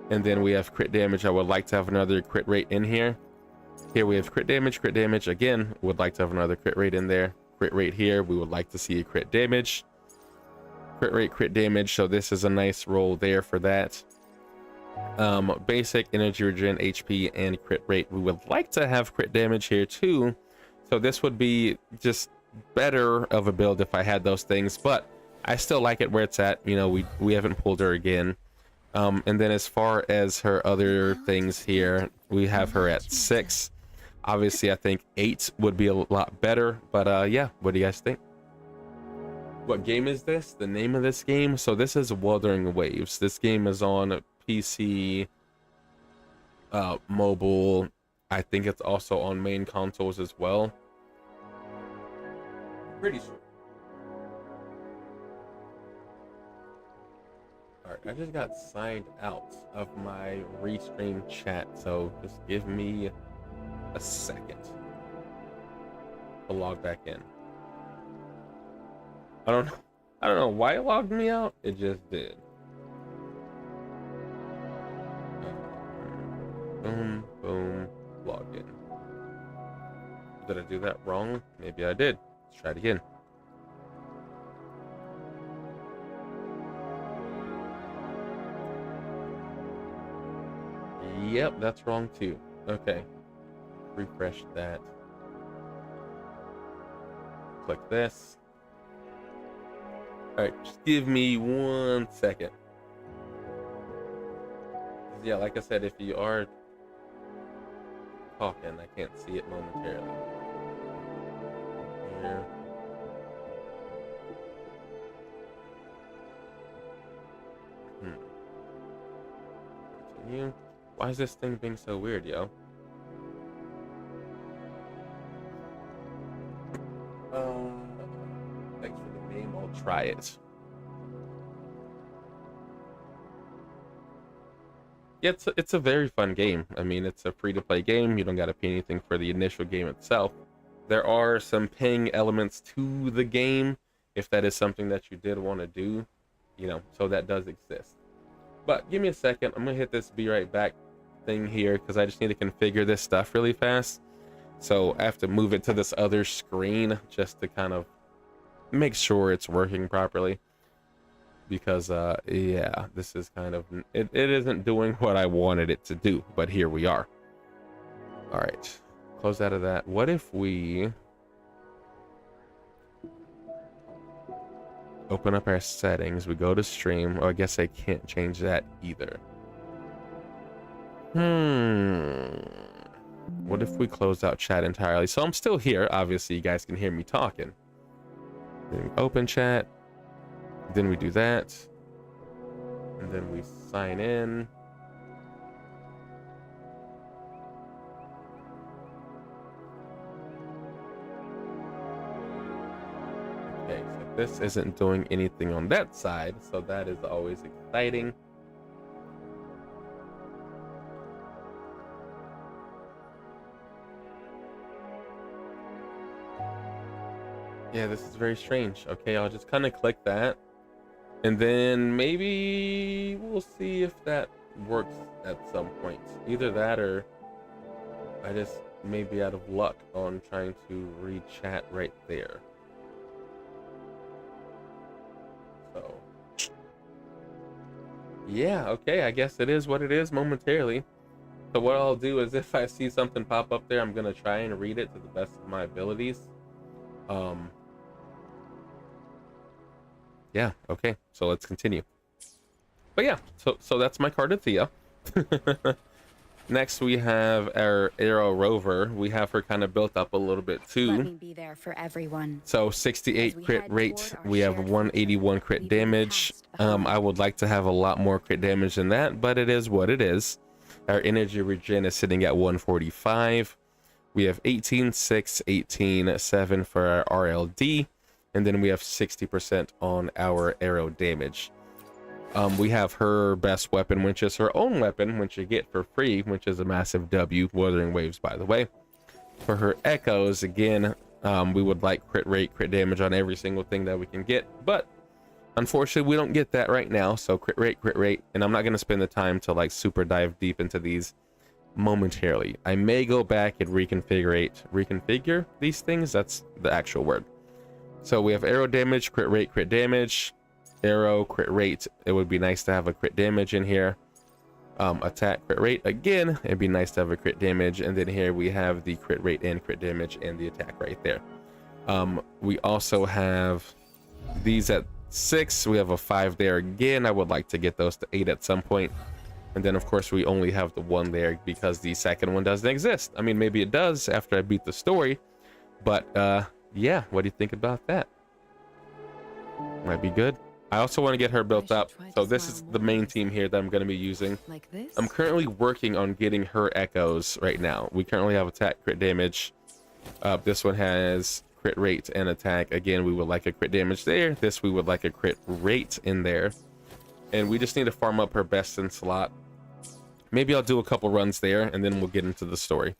and then we have crit damage. I would like to have another crit rate in here. Here we have crit damage again. Would like to have another crit rate in there. Crit rate here, we would like to see a crit damage. Crit rate, crit damage, so this is a nice roll there for that. Basic, energy regen, HP, and crit rate. We would like to have crit damage here too, so this would be just better of a build if I had those things, but I still like it where it's at. You know, we haven't pulled her again. And then as far as her other things here, we have her at 6. Obviously I think 8 would be a lot better, but yeah, what do you guys think? What game is this? The name of this game? So this is Wuthering Waves. This game is on PC, mobile. I think it's also on main consoles as well. Pretty sure. Alright, I just got signed out of my restream chat, so just give me a second to log back in. I don't know why it logged me out. It just did. Boom, boom, log in. Did I do that wrong? Maybe I did. Let's try it again. Yep, that's wrong too. Okay. Refresh that. Click this. Alright, just give me 1 second. Yeah, like I said, if you are talking, I can't see it momentarily. Here. Continue. Why is this thing being so weird, yo? Thanks for the name. I'll try it. Yeah, it's a very fun game. I mean, it's a free-to-play game. You don't got to pay anything for the initial game itself. There are some paying elements to the game, if that is something that you did want to do, you know, so that does exist. But give me a second. I'm going to hit this be right back thing here because I just need to configure this stuff really fast. So I have to move it to this other screen just to kind of make sure it's working properly. Because yeah, this is kind of it isn't doing what I wanted it to do, but here we are. All right, close out of that. What if we open up our settings, we go to stream? Oh, I guess I can't change that either. What if we close out chat entirely? So I'm still here, obviously you guys can hear me talking. Then open chat. Then we do that, and then we sign in. Okay, so this isn't doing anything on that side, so that is always exciting. Yeah, this is very strange. Okay, I'll just kind of click that. And then maybe we'll see if that works at some point. Either that or I just may be out of luck on trying to read chat right there. So, yeah, okay, I guess it is what it is momentarily. So what I'll do is if I see something pop up there, I'm gonna try and read it to the best of my abilities. Yeah, okay, so let's continue. But yeah, so that's my card of Thea. Next we have our Arrow Rover. We have her kind of built up a little bit too. Let me be there for everyone. So 68 crit rate, we have 181 crit damage. I would like to have a lot more crit damage than that, but it is what it is. Our energy regen is sitting at 145. We have 18, 6, 18, 7 for our RLD, and then we have 60% on our arrow damage. We have her best weapon, which is her own weapon, which you get for free, which is a massive W, Wuthering Waves, by the way. For her echoes, again, we would like crit rate, crit damage on every single thing that we can get, but unfortunately we don't get that right now. So crit rate, and I'm not going to spend the time to like super dive deep into these momentarily. I may go back and reconfigure these things. That's the actual word. So we have arrow damage, crit damage, arrow, crit rate. It would be nice to have a crit damage in here. Attack, crit rate, again, it'd be nice to have a crit damage. And then here we have the crit rate and crit damage and the attack right there. We also have these at 6. We have a 5 there again. I would like to get those to 8 at some point. And then of course we only have the 1 there because the second one doesn't exist. I mean, maybe it does after I beat the story, but yeah, what do you think about that? Might be good. I also want to get her built up. So this is the main team here that I'm going to be using. Like this? I'm currently working on getting her echoes right now. We currently have attack, crit damage. This one has crit rate and attack. Again, we would like a crit damage there. This we would like a crit rate in there. And we just need to farm up her best in slot. Maybe I'll do a couple runs there and then we'll get into the story.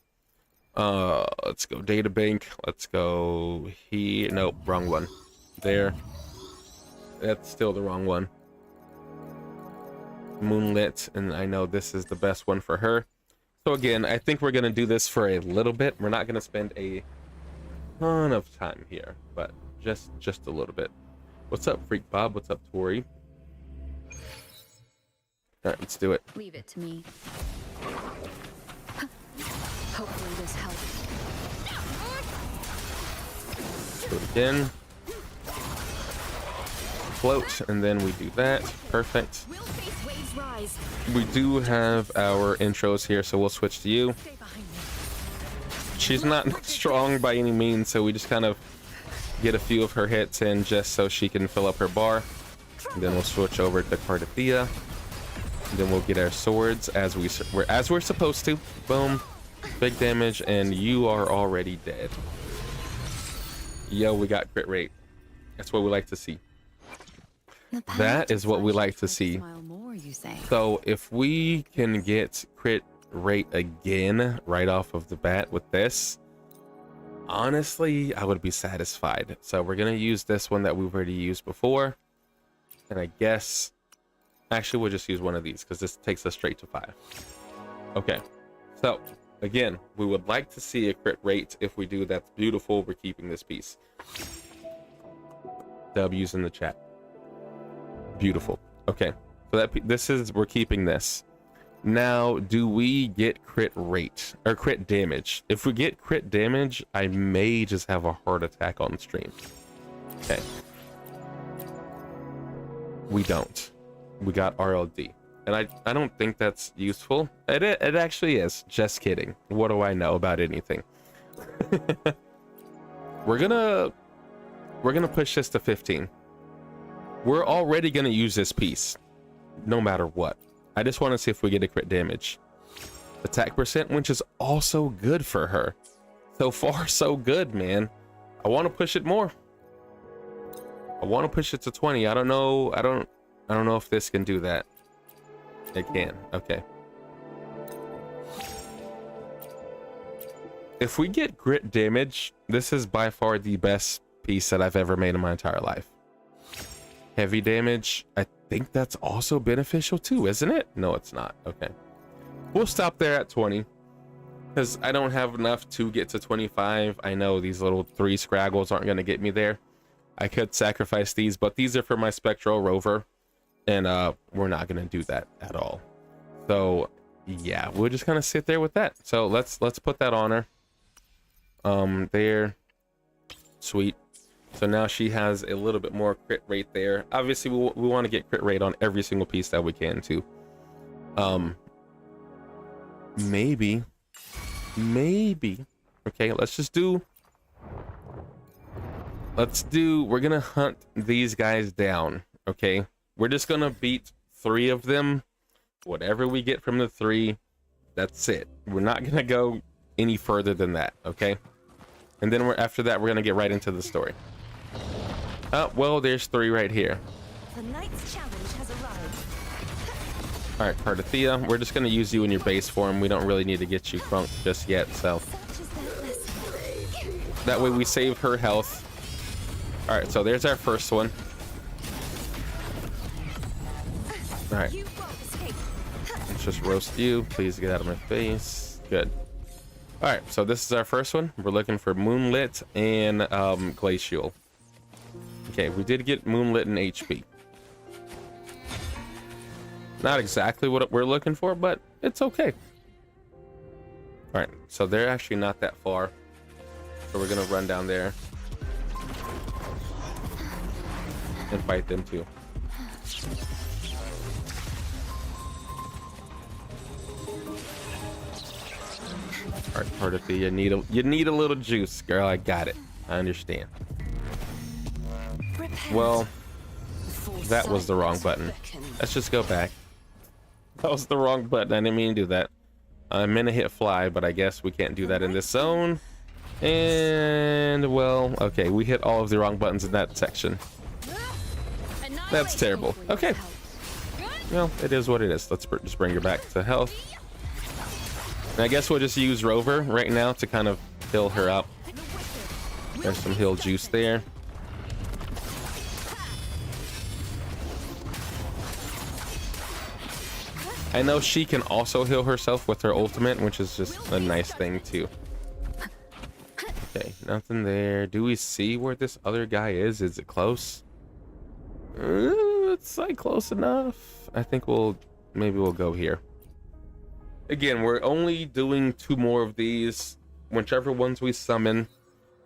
Let's go data bank. Let's go here. Nope, wrong one. There. That's still the wrong one. Moonlit, and I know this is the best one for her. So again, I think we're gonna do this for a little bit. We're not gonna spend a ton of time here, but just a little bit. What's up, Freak Bob? What's up, Tori? All right, let's do it. Leave it to me. Hopefully this helps. Do it again. Float, and then we do that. Perfect. We do have our intros here, so we'll switch to you. She's not strong by any means, so we just kind of get a few of her hits in just so she can fill up her bar. And then we'll switch over to Cardathea. And then we'll get our swords as we're supposed to. Boom. Big damage, and you are already dead. Yo, we got crit rate. That's what we like to see. That is what we like to see. So if we can get crit rate again right off of the bat with this, honestly, I would be satisfied. So we're gonna use this one that we've already used before, and I guess actually we'll just use one of these because this takes us straight to 5. Okay, so again, we would like to see a crit rate. If we do, that's beautiful. We're keeping this piece. W's in the chat. Beautiful. Okay, so we're keeping this. Now, do we get crit rate or crit damage? If we get crit damage, I may just have a heart attack on stream. Okay, we don't. We got RLD, and I don't think that's useful. It actually is. Just kidding. What do I know about anything? we're gonna push this to 15. We're already going to use this piece, no matter what. I just want to see if we get a crit damage. Attack percent, which is also good for her. So far, so good, man. I want to push it more. I want to push it to 20. I don't know if this can do that. It can. Okay. If we get crit damage, this is by far the best piece that I've ever made in my entire life. Heavy damage, I think that's also beneficial too, isn't it? No, it's not. Okay, we'll stop there at 20 because I don't have enough to get to 25. I know these little 3 scraggles aren't going to get me there. I could sacrifice these, but these are for my Spectral Rover, and we're not going to do that at all. So yeah, we'll just kind of sit there with that. So let's put that on her. There. Sweet. So now she has a little bit more crit rate there. Obviously, we want to get crit rate on every single piece that we can too. Maybe. Okay, we're gonna hunt these guys down. Okay, we're just gonna beat 3 of them. Whatever we get from the 3, that's it. We're not gonna go any further than that. Okay, and then after that we're gonna get right into the story. Oh, well, there's 3 right here. The night's challenge has arrived. All right, Cardathea, we're just gonna use you in your base form. We don't really need to get you crunked just yet, so Such is their blessing. that way we save her health. All right, so there's our first one. All right, You won't escape. let's just roast you. Please get out of my face. Good. All right, so this is our first one. We're looking for Moonlit and Glacial. Okay, we did get Moonlit and HP. Not exactly what we're looking for, but it's okay. All right, so they're actually not that far. So we're gonna run down there and fight them too. All right, Cardathea, you need a little juice, girl. I got it. I understand. Well, that was the wrong button. Let's just go back. That was the wrong button. I didn't mean to do that. I meant to hit fly, but I guess we can't do that in this zone. And, well, okay, we hit all of the wrong buttons in that section. That's terrible. Okay. Well, it is what it is. Let's just bring her back to health. And I guess we'll just use Rover right now to kind of heal her up. There's some heal juice there. I know she can also heal herself with her ultimate, which is just a nice thing too. Okay, nothing there. Do we see where this other guy is? Is it close? It's like close enough. I think maybe we'll go here. Again, we're only doing 2 more of these. Whichever ones we summon,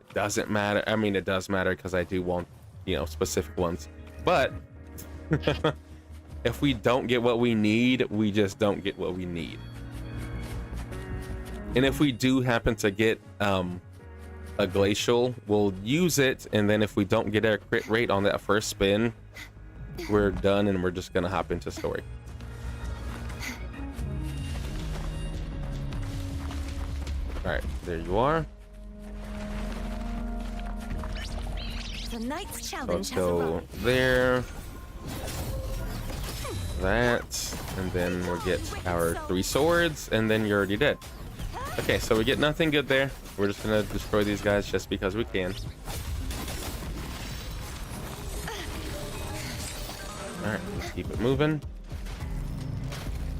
it doesn't matter. I mean, it does matter because I do want, specific ones. But if we don't get what we need, we just don't get what we need. And if we do happen to get a Glacial, we'll use it, and then if we don't get our crit rate on that first spin, we're done and we're just gonna hop into story. All right, there you are. The night's So challenge let's has go arrived. there, that, and then we'll get our 3 swords, and then you're already dead. Okay, so we get nothing good there. We're just gonna destroy these guys just because we can. All right, let's keep it moving.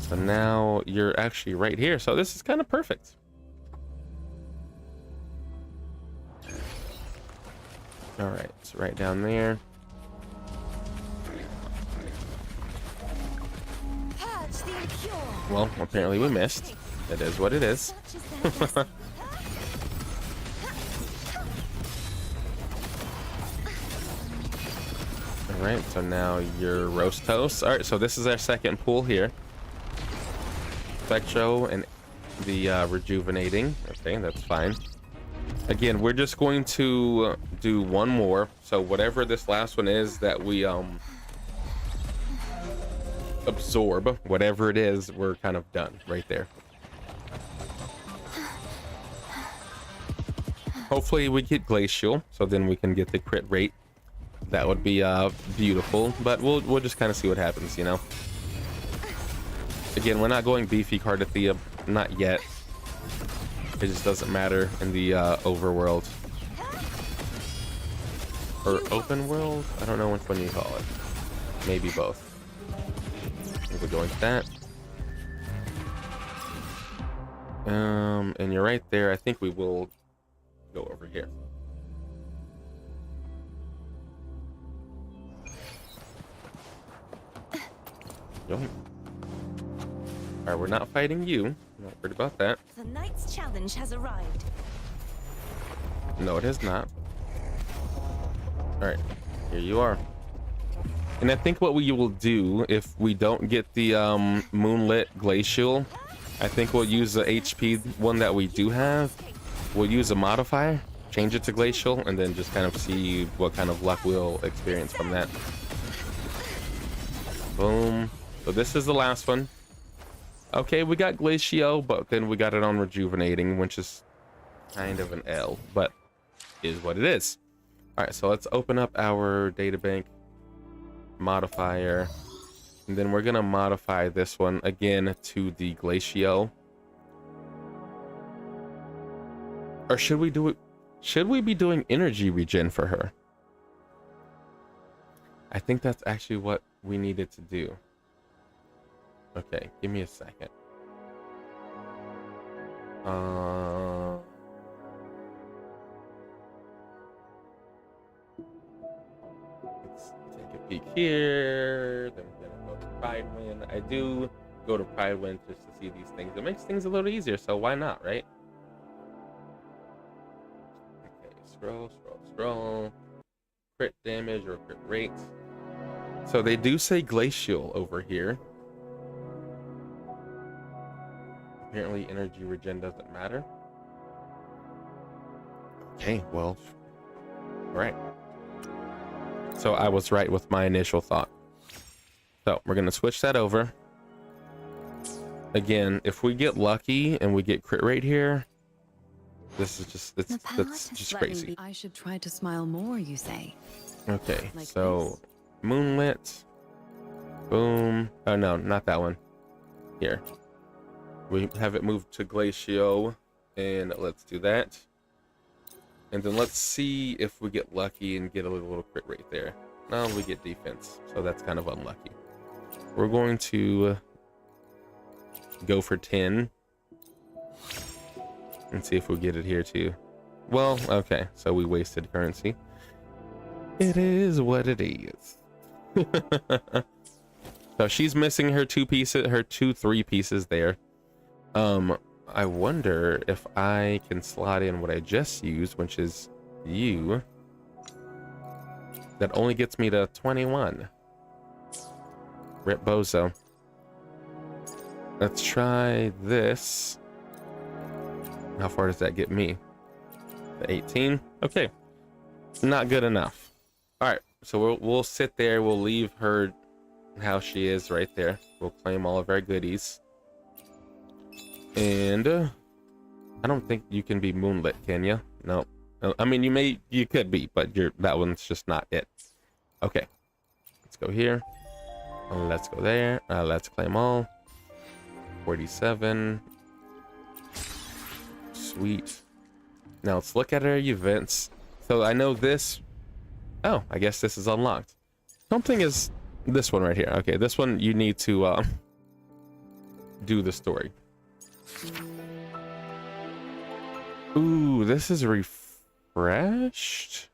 So now you're actually right here. So this is kind of perfect. All right, it's right down there. Purge the impure. Well, apparently we missed. It is what it is. Such is their blessing. All right, so now you're roast toast. All right, so this is our second pool here. Spectro and the rejuvenating. Okay, that's fine. Again, we're just going to do 1 more. So whatever this last one is that we absorb, whatever it is, we're kind of done right there. Hopefully we get Glacial, so then we can get the crit rate. That would be beautiful, but we'll just kind of see what happens, Again, we're not going beefy Cardathea, not yet. It just doesn't matter in the overworld. Or open world? I don't know which one you call it. Maybe both. We're going to that. And you're right there. I think we will go over here. right, we're not fighting you. I'm not worried about that. The night's challenge has arrived. No, it is not. All right, here you are. And I think what we will do if we don't get the moonlit glacial, I think we'll use the HP one that we do have. We'll use a modifier, change it to glacial, and then just kind of see what kind of luck we'll experience from that. Boom. So this is the last one. Okay, we got glacial, but then we got it on rejuvenating, which is kind of an L, but is what it is. All right, so let's open up our databank modifier, and then we're gonna modify this one again to the glacial. Or should we do it? Should we be doing energy regen for her? I think that's actually what we needed to do. Okay, give me a second. Let's take a peek here. Then we're gonna go to Pride Win. I do go to Pride Win just to see these things. It makes things a little easier, so why not, right? Okay, scroll. Crit damage or crit rate. So they do say glacial over here. Apparently energy regen doesn't matter. Okay, well, all right. So I was right with my initial thought. So we're gonna switch that over. Again, if we get lucky and we get crit rate here, this is just that's just crazy. I should try to smile more, you say? Okay, Like so moonlit. Boom. Oh no, not that one. Here. We have it moved to glacial, and let's do that. And then let's see if we get lucky and get a little crit rate there. No, we get defense, so that's kind of unlucky. We're going to go for 10 and see if we get it here too. Well, okay, so we wasted currency. It is what it is. So she's missing her 2 pieces, her 3 pieces there. I wonder if I can slot in what I just used, which is you. That only gets me to 21. Rip Bozo. Let's try this. How far does that get me? The 18. Okay, not good enough. All right, so we'll sit there. We'll leave her how she is right there. We'll claim all of our goodies. And I don't think you can be moonlit, can you? No. I mean, you could be, but that one's just not it. Okay, let's go here. Let's go there. Let's claim all. 47. Sweet. Now let's look at our events. So I know this. Oh, I guess this is unlocked. Something is this one right here. Okay, this one you need to do the story. Ooh, this is refreshed.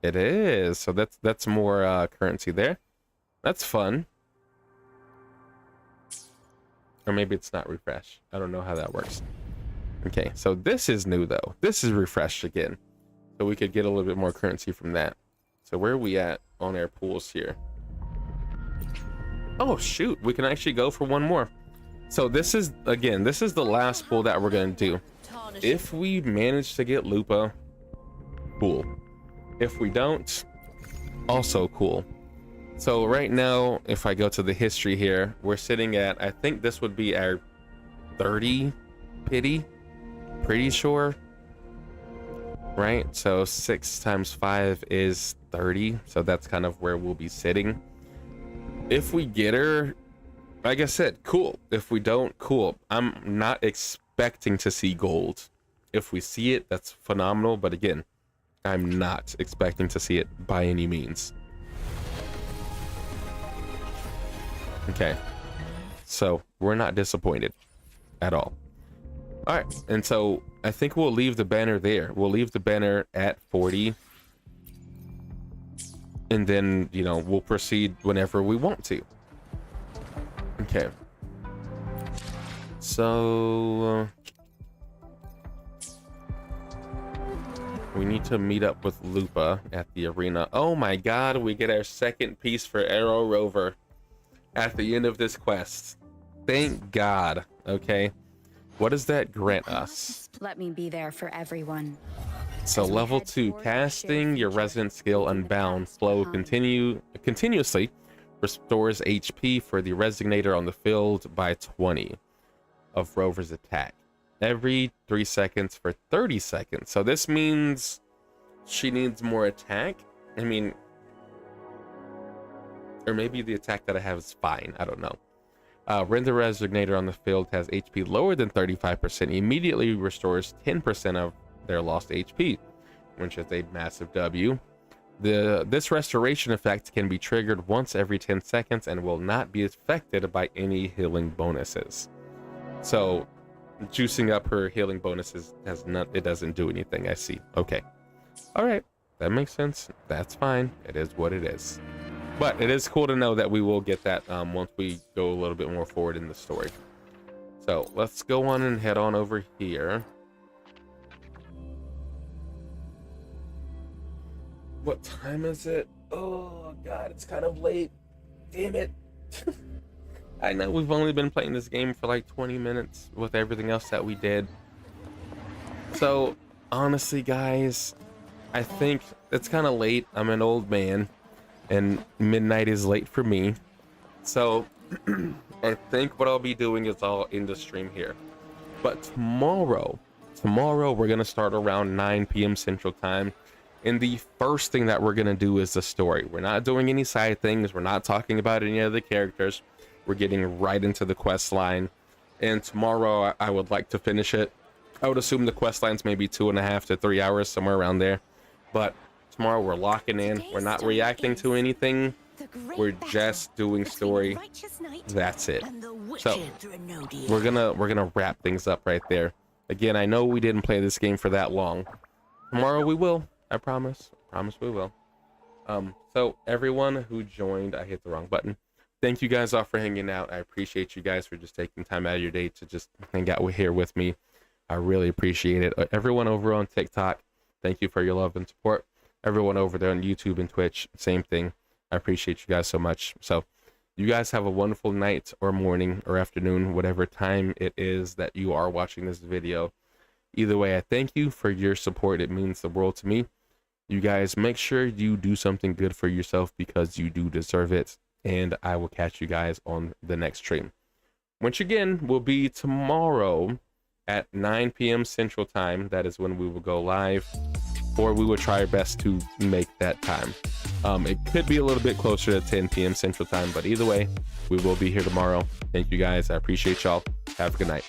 It is. So that's more currency there. That's fun. Or maybe it's not refreshed. I don't know how that works. Okay, so this is new though. This is refreshed again. So we could get a little bit more currency from that. So where are we at on our pools here? Oh shoot, we can actually go for one more. So this is, again, this is the last pool that we're gonna do. If we manage to get Lupa, cool. If we don't, also cool. So right now, if I go to the history here, we're sitting at, I think this would be our 30 pity, pretty sure. Right, so 6 times 5 is 30, so that's kind of where we'll be sitting. If we get her, like I said, cool. If we don't, cool. I'm not expecting to see gold. If we see it, that's phenomenal, but again, I'm not expecting to see it by any means. Okay, so we're not disappointed at all. All right, and so I think we'll leave the banner there. We'll leave the banner at 40, and then, you know, we'll proceed whenever we want to. Okay. So we need to meet up with Lupa at the arena. Oh my god, we get our second piece for Arrow Rover at the end of this quest. Thank god. Okay, what does that grant us? Let me be there for everyone. So level 2, casting your resident skill Unbound flow continuously restores HP for the resonator on the field by 20 of Rover's attack every 3 seconds for 30 seconds. So this means she needs more attack. I mean, or maybe the attack that I have is fine. I don't know. When the resonator on the field has HP lower than 35%, immediately restores 10% of their lost HP, which is a massive W. This restoration effect can be triggered once every 10 seconds and will not be affected by any healing bonuses. So juicing up her healing bonuses it doesn't do anything. I see. Okay. All right. That makes sense. That's fine. It is what it is. But it is cool to know that we will get that once we go a little bit more forward in the story. So let's go on and head on over here. What time is it? Oh god, it's kind of late. Damn it. I know we've only been playing this game for like 20 minutes with everything else that we did. So honestly guys, I think it's kind of late. I'm an old man and midnight is late for me. So I think what I'll be doing is I'll end the stream here. But tomorrow we're gonna start around 9 p.m. Central Time. And the first thing that we're gonna do is the story. We're not doing any side things. We're not talking about any other characters. We're getting right into the quest line. And tomorrow I would like to finish it. I would assume the quest line's maybe 2.5 to 3 hours, somewhere around there. But tomorrow we're locking in. We're not reacting to anything. We're just doing story. That's it. So we're gonna wrap things up right there. Again, I know we didn't play this game for that long. Tomorrow we will. I promise. Promise we will. So everyone who joined, I hit the wrong button. Thank you guys all for hanging out. I appreciate you guys for just taking time out of your day to just hang out here with me. I really appreciate it. Everyone over on TikTok, thank you for your love and support. Everyone over there on YouTube and Twitch, same thing. I appreciate you guys so much. So you guys have a wonderful night or morning or afternoon, whatever time it is that you are watching this video. Either way, I thank you for your support. It means the world to me. You guys make sure you do something good for yourself because you do deserve it. And I will catch you guys on the next stream, which again will be tomorrow at 9 p.m. Central Time. That is when we will go live, or we will try our best to make that time. It could be a little bit closer to 10 p.m. Central Time, but either way, we will be here tomorrow. Thank you guys. I appreciate y'all. Have a good night.